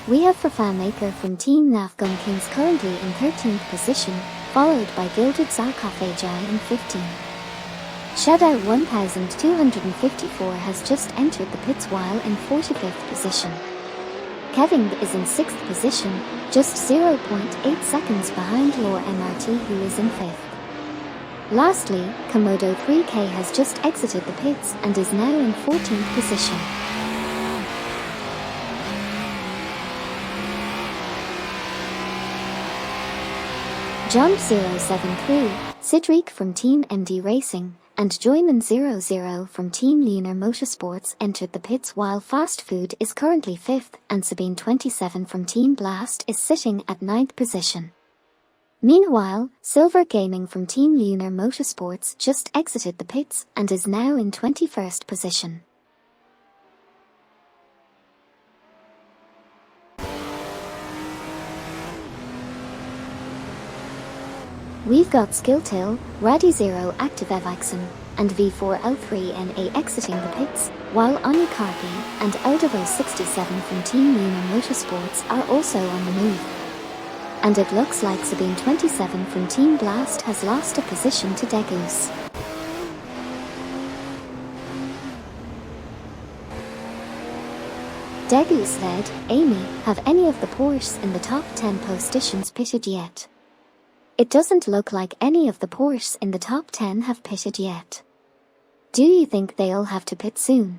We have Fanmaker from Team Nafgum Kings currently in 13th position, followed by Gilded Sarcophagi in 15. Showdown 1254 has just entered the pits while in 45th position. Kevin is in 6th position, just 0.8 seconds behind Law MRT, who is in 5th. Lastly, Komodo 3K has just exited the pits and is now in 14th position. John 073, Cedric from Team MD Racing, and Joyman00 from Team Lunar Motorsports entered the pits, while Fast Food is currently 5th and Sabine 27 from Team Blast is sitting at 9th position. Meanwhile, Silver Gaming from Team Lunar Motorsports just exited the pits and is now in 21st position. We've got Skilltil, Radizero Active Evaxon, and V4L3NA exiting the pits, while Onikarpi and Eldevo67 from Team Lunar Motorsports are also on the move. And it looks like Sabine 27 from Team Blast has lost a position to Degus. Degus said, Amy, have any of the Porsches in the top 10 positions pitted yet? It doesn't look like any of the Porsches in the top 10 have pitted yet. Do you think they'll have to pit soon?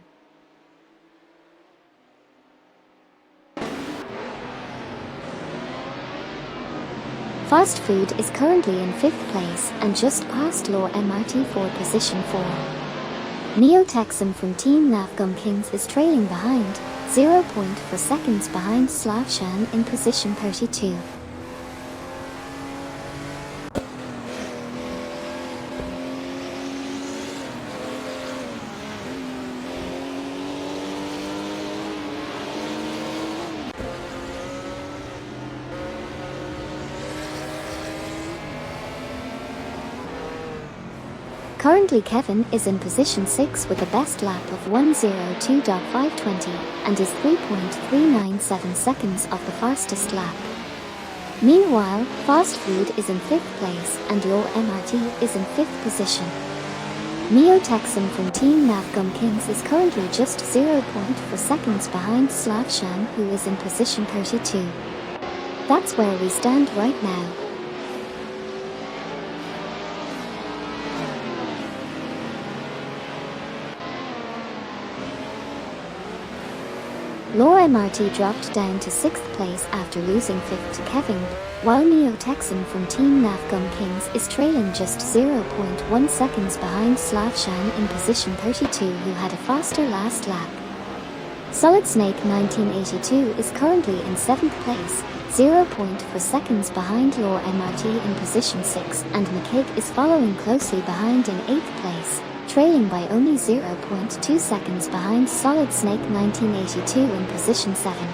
Fast Food is currently in 5th place and just passed Law MRT for position 4. Neo Texan from Team Nafgum Kings is trailing behind, 0.4 seconds behind Slavshan in position 32. Currently Kevin is in position 6 with a best lap of 1:02.520 and is 3.397 seconds off the fastest lap. Meanwhile, Fast Food is in 5th place and Law MRT is in 5th position. Neo Texan from Team Nafgum Kings is currently just 0.4 seconds behind Slavshan, who is in position 32. That's where we stand right now. Lore MRT dropped down to 6th place after losing 5th to Kevin, while Neo Texan from Team Nafgum Kings is trailing just 0.1 seconds behind Slavshan in position 32, who had a faster last lap. Solid Snake 1982 is currently in 7th place, 0.4 seconds behind Lore MRT in position 6, and McCaig is following closely behind in 8th place, trailing by only 0.2 seconds behind Solid Snake 1982 in position 7.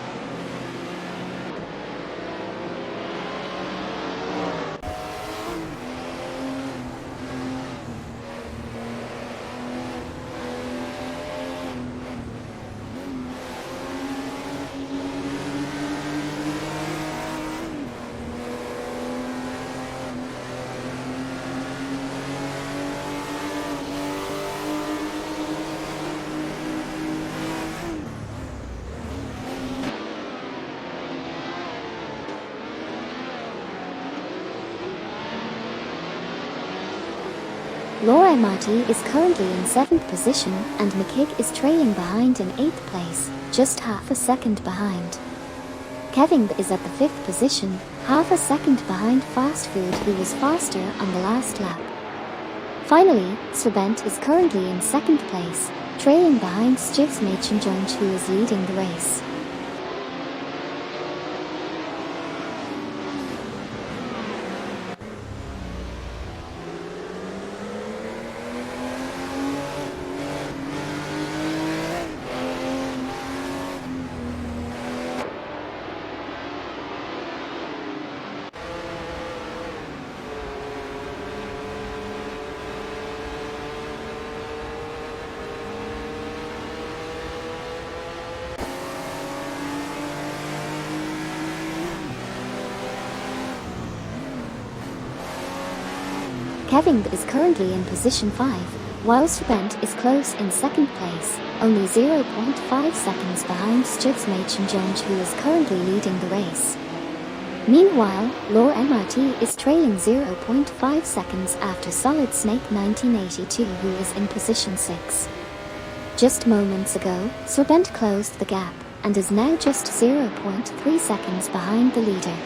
Lore MRT is currently in 7th position and McCaig is trailing behind in 8th place, just half a second behind. Kevin is at the 5th position, half a second behind Fast Food, who was faster on the last lap. Finally, Svent is currently in 2nd place, trailing behind Stiffs Machenjonge, who is leading the race. Kevin is currently in position 5, while Svent is close in 2nd place, only 0.5 seconds behind Stiffs Machenjonge, who is currently leading the race. Meanwhile, Lore MRT is trailing 0.5 seconds after Solid Snake 1982, who is in position 6. Just moments ago, Svent closed the gap and is now just 0.3 seconds behind the leader.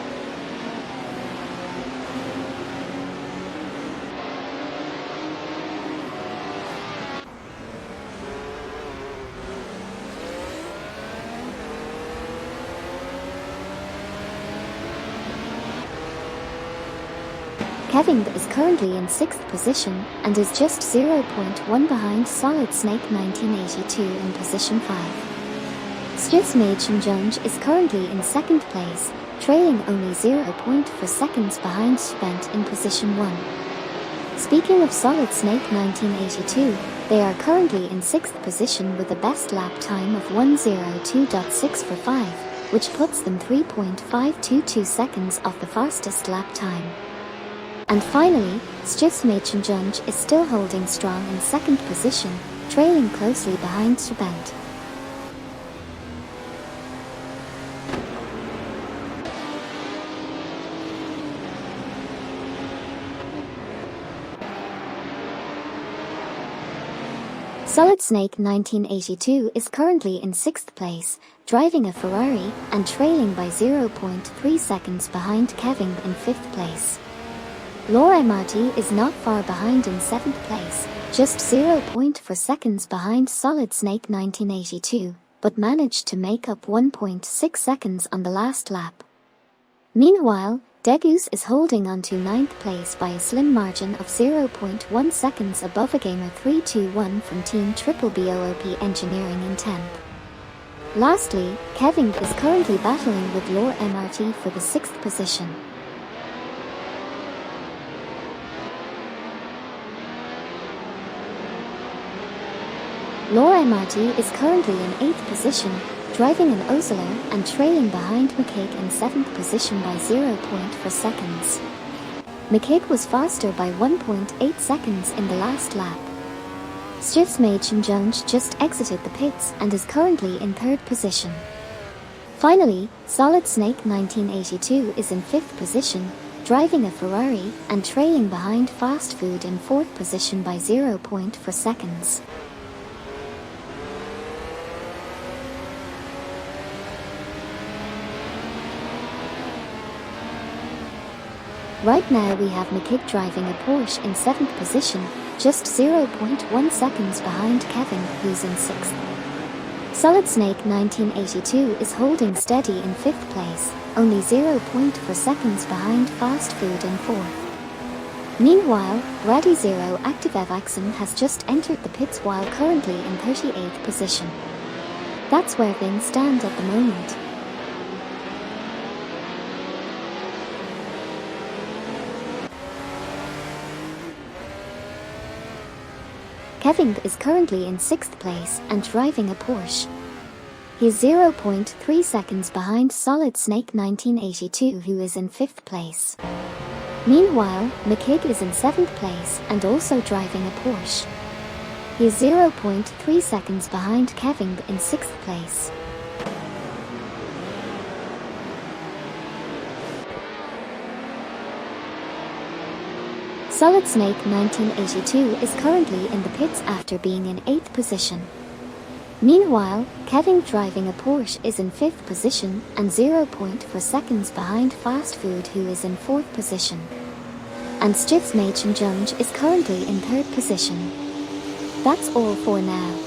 Kevin is currently in 6th position and is just 0.1 behind Solid Snake 1982 in position 5. Stiffs Machenjonge is currently in 2nd place, trailing only 0.4 seconds behind Svent in position 1. Speaking of Solid Snake 1982, they are currently in 6th position with a best lap time of 1:02.645, which puts them 3.522 seconds off the fastest lap time. And finally, Stiffs Machenjonge is still holding strong in 2nd position, trailing closely behind Svent. Solid Snake 1982 is currently in 6th place, driving a Ferrari and trailing by 0.3 seconds behind Kevin in 5th place. Lore MRT is not far behind in 7th place, just 0.4 seconds behind Solid Snake 1982, but managed to make up 1.6 seconds on the last lap. Meanwhile, Degus is holding on to 9th place by a slim margin of 0.1 seconds above a gamer 321 from Team Triple BOOP Engineering in 10th. Lastly, Kevin is currently battling with Lore MRT for the 6th position. Lore MRT is currently in 8th position, driving an Osler and trailing behind McCaig in 7th position by 0.4 seconds. McCaig was faster by 1.8 seconds in the last lap. Stiffs Machenjonge just exited the pits and is currently in 3rd position. Finally, Solid Snake 1982 is in 5th position, driving a Ferrari and trailing behind Fast Food in 4th position by 0.4 seconds. Right now we have McKig driving a Porsche in 7th position, just 0.1 seconds behind Kevin, who's in 6th. Solid Snake 1982 is holding steady in 5th place, only 0.4 seconds behind Fast Food in 4th. Meanwhile, Raddy Zero Active Evaxon has just entered the pits while currently in 38th position. That's where things stand at the moment. Kevin is currently in 6th place and driving a Porsche. He is 0.3 seconds behind Solid Snake 1982, who is in 5th place. Meanwhile, McKig is in 7th place and also driving a Porsche. He is 0.3 seconds behind Kevin in 6th place. Solid Snake 1982 is currently in the pits after being in 8th position. Meanwhile, Kevin driving a Porsche is in 5th position and 0.4 seconds behind Fast Food, who is in 4th position. And Stiffs Machen Junge is currently in 3rd position. That's all for now.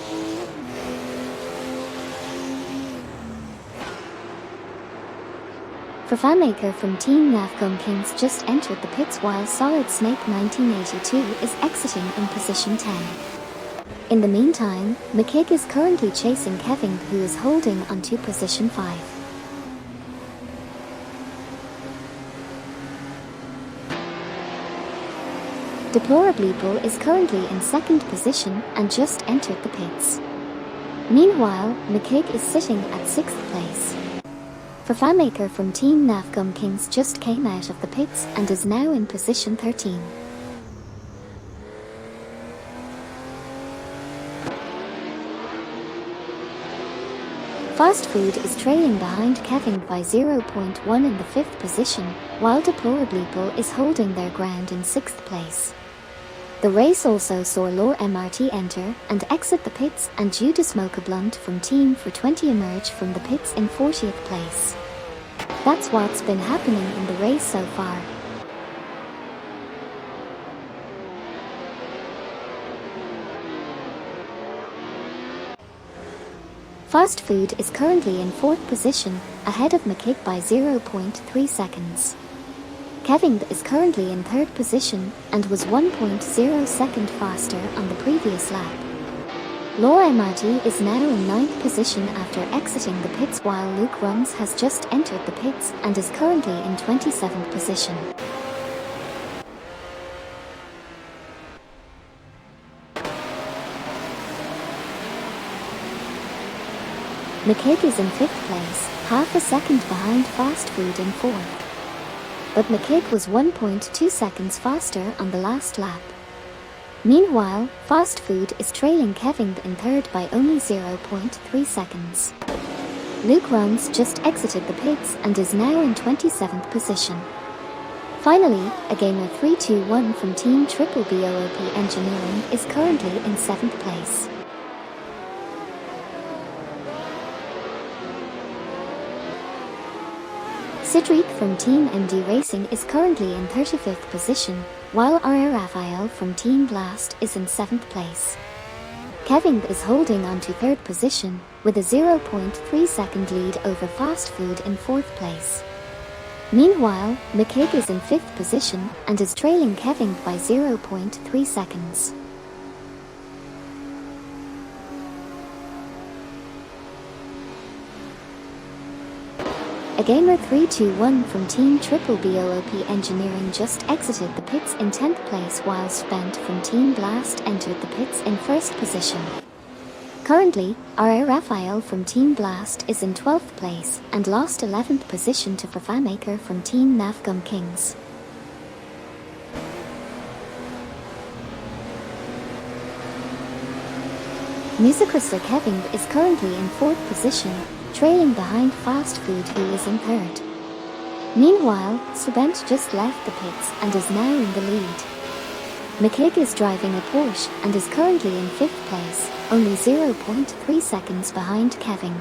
FanMaker from Team Navcom Kings just entered the pits while Solid Snake 1982 is exiting in position 10. In the meantime, McKig is currently chasing Kevin, who is holding on to position 5. Deplorableeple is currently in 2nd position and just entered the pits. Meanwhile, McKig is sitting at 6th place. FanMaker from Team Navcom Kings just came out of the pits and is now in position 13. Fast Food is trailing behind Kevin by 0.1 in the 5th position, while Deplorableeple is holding their ground in 6th place. The race also saw Lore MRT enter and exit the pits, and Judas Smoker Blunt from Team 420 emerge from the pits in 40th place. That's what's been happening in the race so far. Fast Food is currently in 4th position, ahead of McKig by 0.3 seconds. Kevin is currently in 3rd position and was 1.0 second faster on the previous lap. Lore MRT is now in 9th position after exiting the pits, while Luke Runs has just entered the pits and is currently in 27th position. McKig is in 5th place, half a second behind Fast Food in 4th. But McKig was 1.2 seconds faster on the last lap. Meanwhile, Fast Food is trailing Kevin in 3rd by only 0.3 seconds. Luke Runs just exited the pits and is now in 27th position. Finally, a gamer 321 from Team Triple BOOP Engineering is currently in 7th place. Cedric from Team MD Racing is currently in 35th position, while R.A. Raphael from Team Blast is in 7th place. Kevin is holding on to 3rd position, with a 0.3 second lead over Fast Food in 4th place. Meanwhile, McKig is in 5th position and is trailing Kevin by 0.3 seconds. A gamer 321 from Team Triple BOOP Engineering just exited the pits in 10th place, while Spent from Team Blast entered the pits in 1st position. Currently, R.A. Raphael from Team Blast is in 12th place and lost 11th position to FanMaker from Team Navcom Kings. Musicrystal Kevin is currently in 4th position, trailing behind Fast Food, who is in 3rd. Meanwhile, Subent just left the pits and is now in the lead. McKig is driving a Porsche and is currently in 5th place, only 0.3 seconds behind Kevin.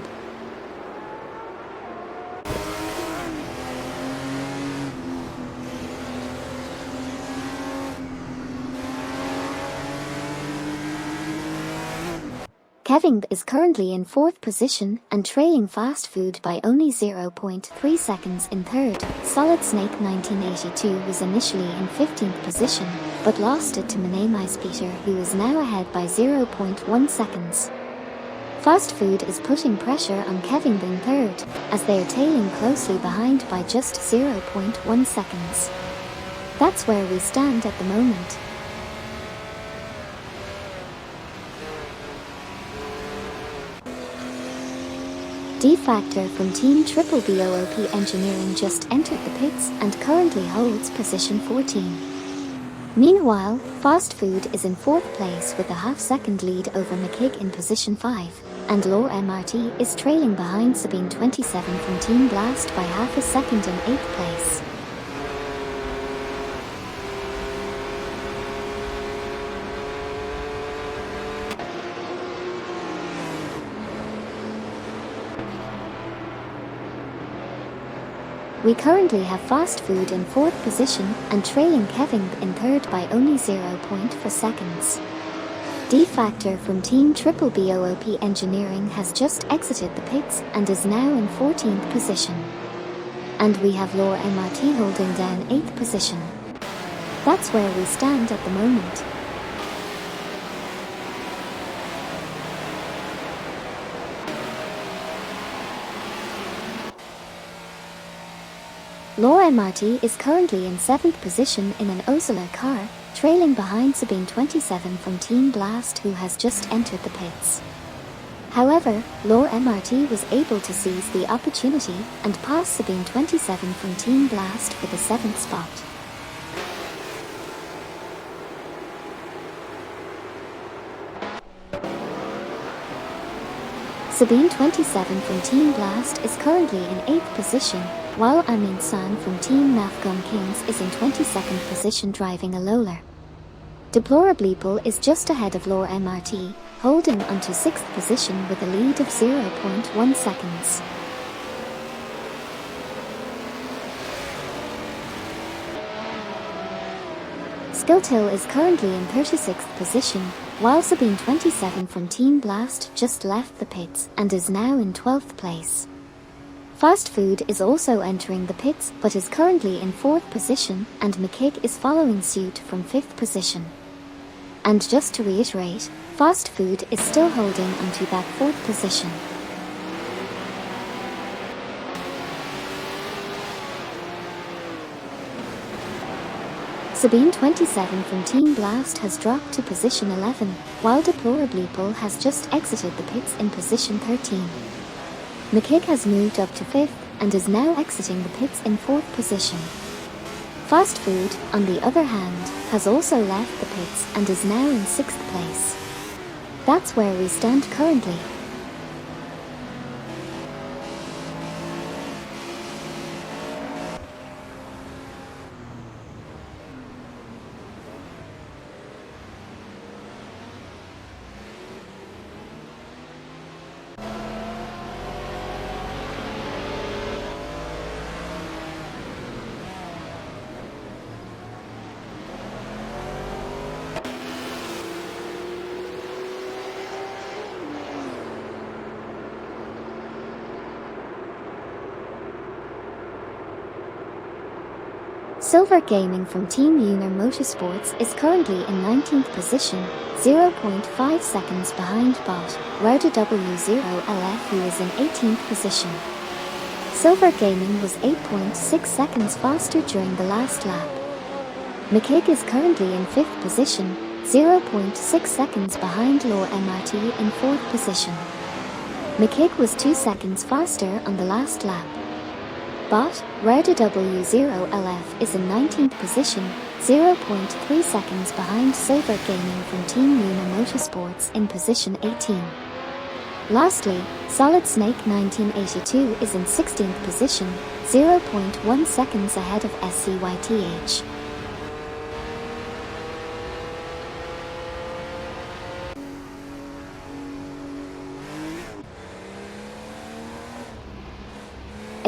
Kevin is currently in 4th position and trailing Fast Food by only 0.3 seconds in 3rd. Solid Snake 1982 was initially in 15th position, but lost it to Minami's Peter, who is now ahead by 0.1 seconds. Fast Food is putting pressure on Kevin in 3rd, as they are tailing closely behind by just 0.1 seconds. That's where we stand at the moment. D-Factor from Team Triple BOOP Engineering just entered the pits and currently holds position 14. Meanwhile, Fast Food is in 4th place with a half-second lead over McKig in position 5, and Lore MRT is trailing behind Sabine 27 from Team Blast by half a second in 8th place. We currently have Fast Food in 4th position and trailing Kevin in 3rd by only 0.4 seconds. D-Factor from Team Triple BOOP Engineering has just exited the pits and is now in 14th position. And we have Lore MRT holding down 8th position. That's where we stand at the moment. Lore MRT is currently in 7th position in an Osler car, trailing behind Sabine 27 from Team Blast, who has just entered the pits. However, Lore MRT was able to seize the opportunity and pass Sabine 27 from Team Blast for the 7th spot. Sabine 27 from Team Blast is currently in 8th position, while Amin San from Team Nafgun Kings is in 22nd position driving a Lola. Deplorableeple is just ahead of Lore MRT, holding onto 6th position with a lead of 0.1 seconds. Skiltil is currently in 36th position, while Sabine 27 from Team Blast just left the pits and is now in 12th place. Fast Food is also entering the pits but is currently in 4th position, and McKig is following suit from 5th position. And just to reiterate, Fast Food is still holding onto that 4th position. Sabine 27 from Team Blast has dropped to position 11, while Deplorableeple has just exited the pits in position 13. McKig has moved up to 5th and is now exiting the pits in 4th position. Fast Food, on the other hand, has also left the pits and is now in 6th place. That's where we stand currently. Silver Gaming from Team Uner Motorsports is currently in 19th position, 0.5 seconds behind bot Rowder W0LF, who is in 18th position. Silver Gaming was 8.6 seconds faster during the last lap. McKig is currently in 5th position, 0.6 seconds behind Lore MRT in 4th position. McKig was 2 seconds faster on the last lap. Bot Rowder W0LF is in 19th position, 0.3 seconds behind Silver Gaming from Team Uner Motorsports in position 18. Lastly, Solid Snake 1982 is in 16th position, 0.1 seconds ahead of SCYTH.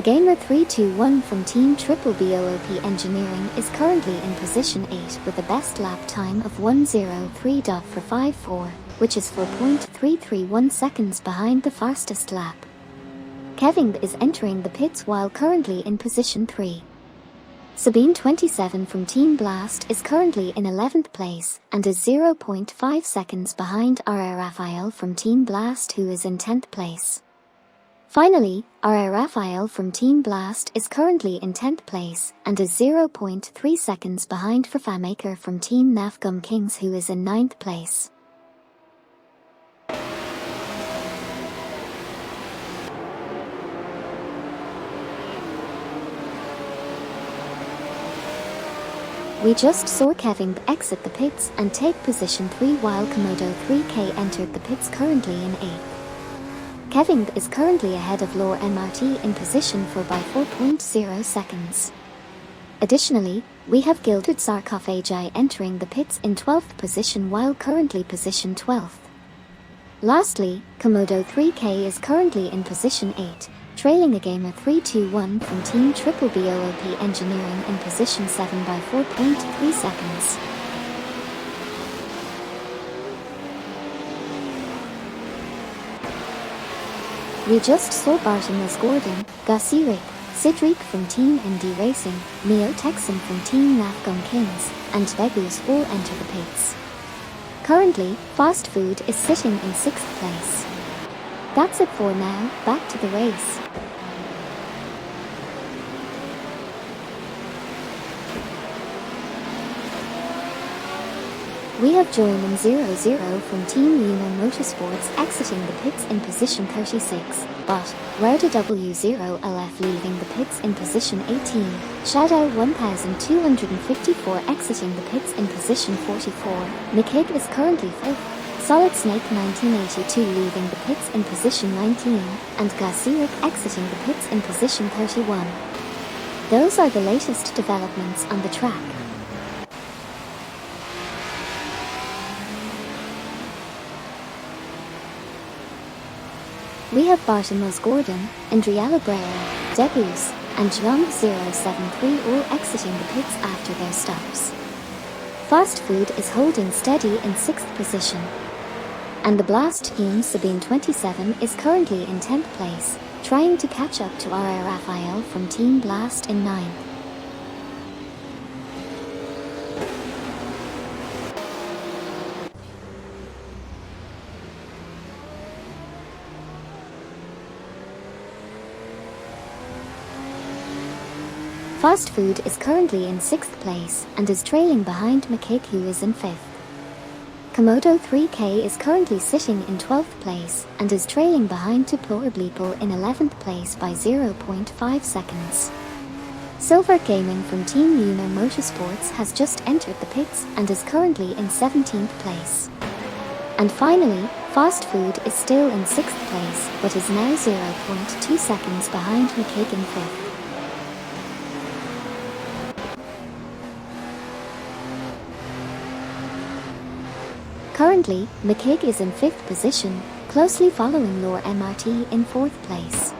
Gamer 321 from Team Triple BOOP Engineering is currently in position 8 with a best lap time of 1:03.454. which is 4.331 seconds behind the fastest lap. Kevin is entering the pits while currently in position 3. Sabine 27 from Team Blast is currently in 11th place and is 0.5 seconds behind R.A. Raphael from Team Blast, who is in 10th place. Finally, R.A. Raphael from Team Blast is currently in 10th place and is 0.3 seconds behind Fafamaker from Team Nafgum Kings, who is in 9th place. We just saw Kevin exit the pits and take position 3 while Komodo 3K entered the pits currently in 8th. Kevin is currently ahead of Lore MRT in position 4 by 4.0 seconds. Additionally, we have Gilded Sarcophagi entering the pits in 12th position while currently position 12th. Lastly, Komodo 3K is currently in position 8. Trailing a gamer 321 from Team Triple BOOP Engineering in position 7 by 4.3 seconds. We just saw Bartimus Gordon, Gasirik, Cedric from Team ND Racing, Neo Texan from Team Nafgum Kings, and Degus all enter the pits. Currently, Fast Food is sitting in 6th place. That's it for now, back to the race. We have Joyman 00 from Team Lunar Motorsports exiting the pits in position 36, but Rhoda W0LF leaving the pits in position 18, Shadow 1254 exiting the pits in position 44, Nikig is currently 5th, Solid Snake 1982 leaving the pits in position 19, and Gasirik exiting the pits in position 31. Those are the latest developments on the track. We have Bartimus Gordon, Andriella Brera, Degus, and John 073 all exiting the pits after their stops. Fast Food is holding steady in 6th position. And the Blast team Sabine 27 is currently in 10th place, trying to catch up to R.A. Raphael from Team Blast in 9th. Fast Food is currently in 6th place and is trailing behind McCake, who is in 5th. Komodo 3K is currently sitting in 12th place and is trailing behind Tuplor Bleeple in 11th place by 0.5 seconds. Silver Gaming from Team Lunar Motorsports has just entered the pits and is currently in 17th place. And finally, Fast Food is still in 6th place but is now 0.2 seconds behind McCake in 5th. Currently, McCaig is in 5th position, closely following Lore MRT in 4th place.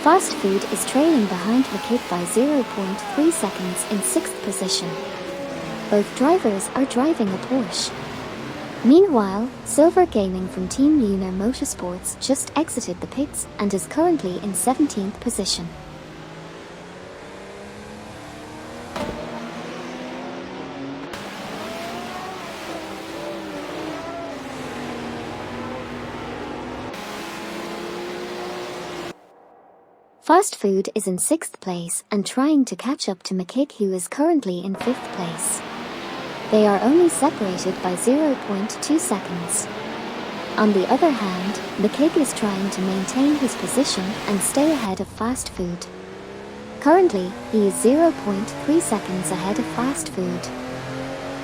Fast Food is trailing behind McCaig by 0.3 seconds in 6th position. Both drivers are driving a Porsche. Meanwhile, Silver Gaming from Team Lunar Motorsports just exited the pits and is currently in 17th position. Fast Food is in 6th place and trying to catch up to McCaig, who is currently in 5th place. They are only separated by 0.2 seconds. On the other hand, McCaig is trying to maintain his position and stay ahead of Fast Food. Currently, he is 0.3 seconds ahead of Fast Food.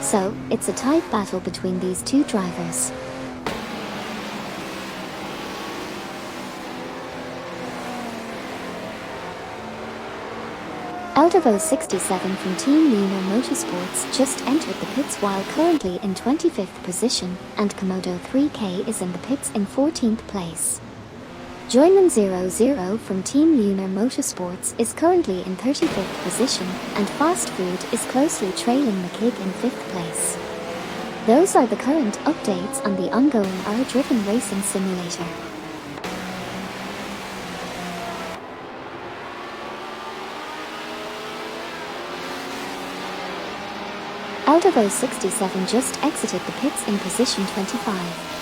So, it's a tight battle between these two drivers. Eldavo 67 from Team Lunar Motorsports just entered the pits while currently in 25th position, and Komodo 3K is in the pits in 14th place. Joyman 00 from Team Lunar Motorsports is currently in 35th position, and Fast Food is closely trailing McCaig in 5th place. Those are the current updates on the ongoing R-driven racing simulator. Aldervo 67 just exited the pits in position 25,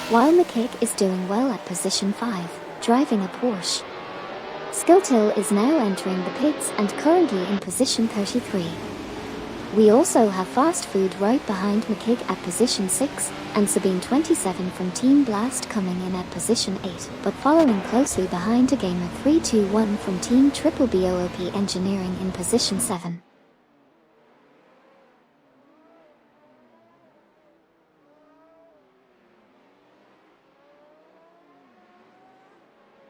while McKick is doing well at position 5, driving a Porsche. Skiltil is now entering the pits and currently in position 33. We also have Fast Food right behind McKick at position 6, and Sabine 27 from Team Blast coming in at position 8, but following closely behind a Gamer 321 from Team Triple BOOP Engineering in position 7.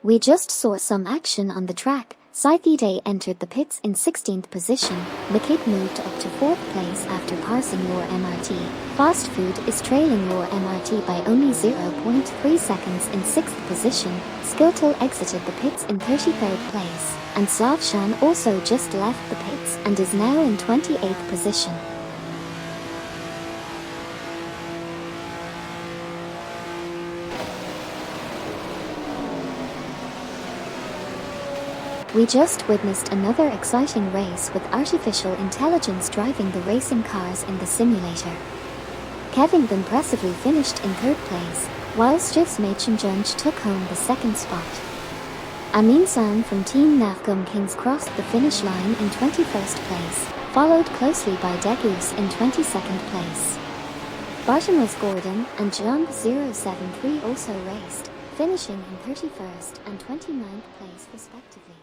We just saw some action on the track. Saithide entered the pits in 16th position. McKick moved up to 4th place after passing your MRT. Fast Food is trailing your MRT by only 0.3 seconds in 6th position. Skiltil exited the pits in 33rd place, and Slavshan also just left the pits and is now in 28th position. We just witnessed another exciting race with artificial intelligence driving the racing cars in the simulator. Kevin impressively finished in 3rd place, while Stiffs Machenjunj took home the 2nd spot. Amin San from Team Nafgum Kings crossed the finish line in 21st place, followed closely by Degus in 22nd place. Bartimaeus Gordon and John 073 also raced, finishing in 31st and 29th place respectively.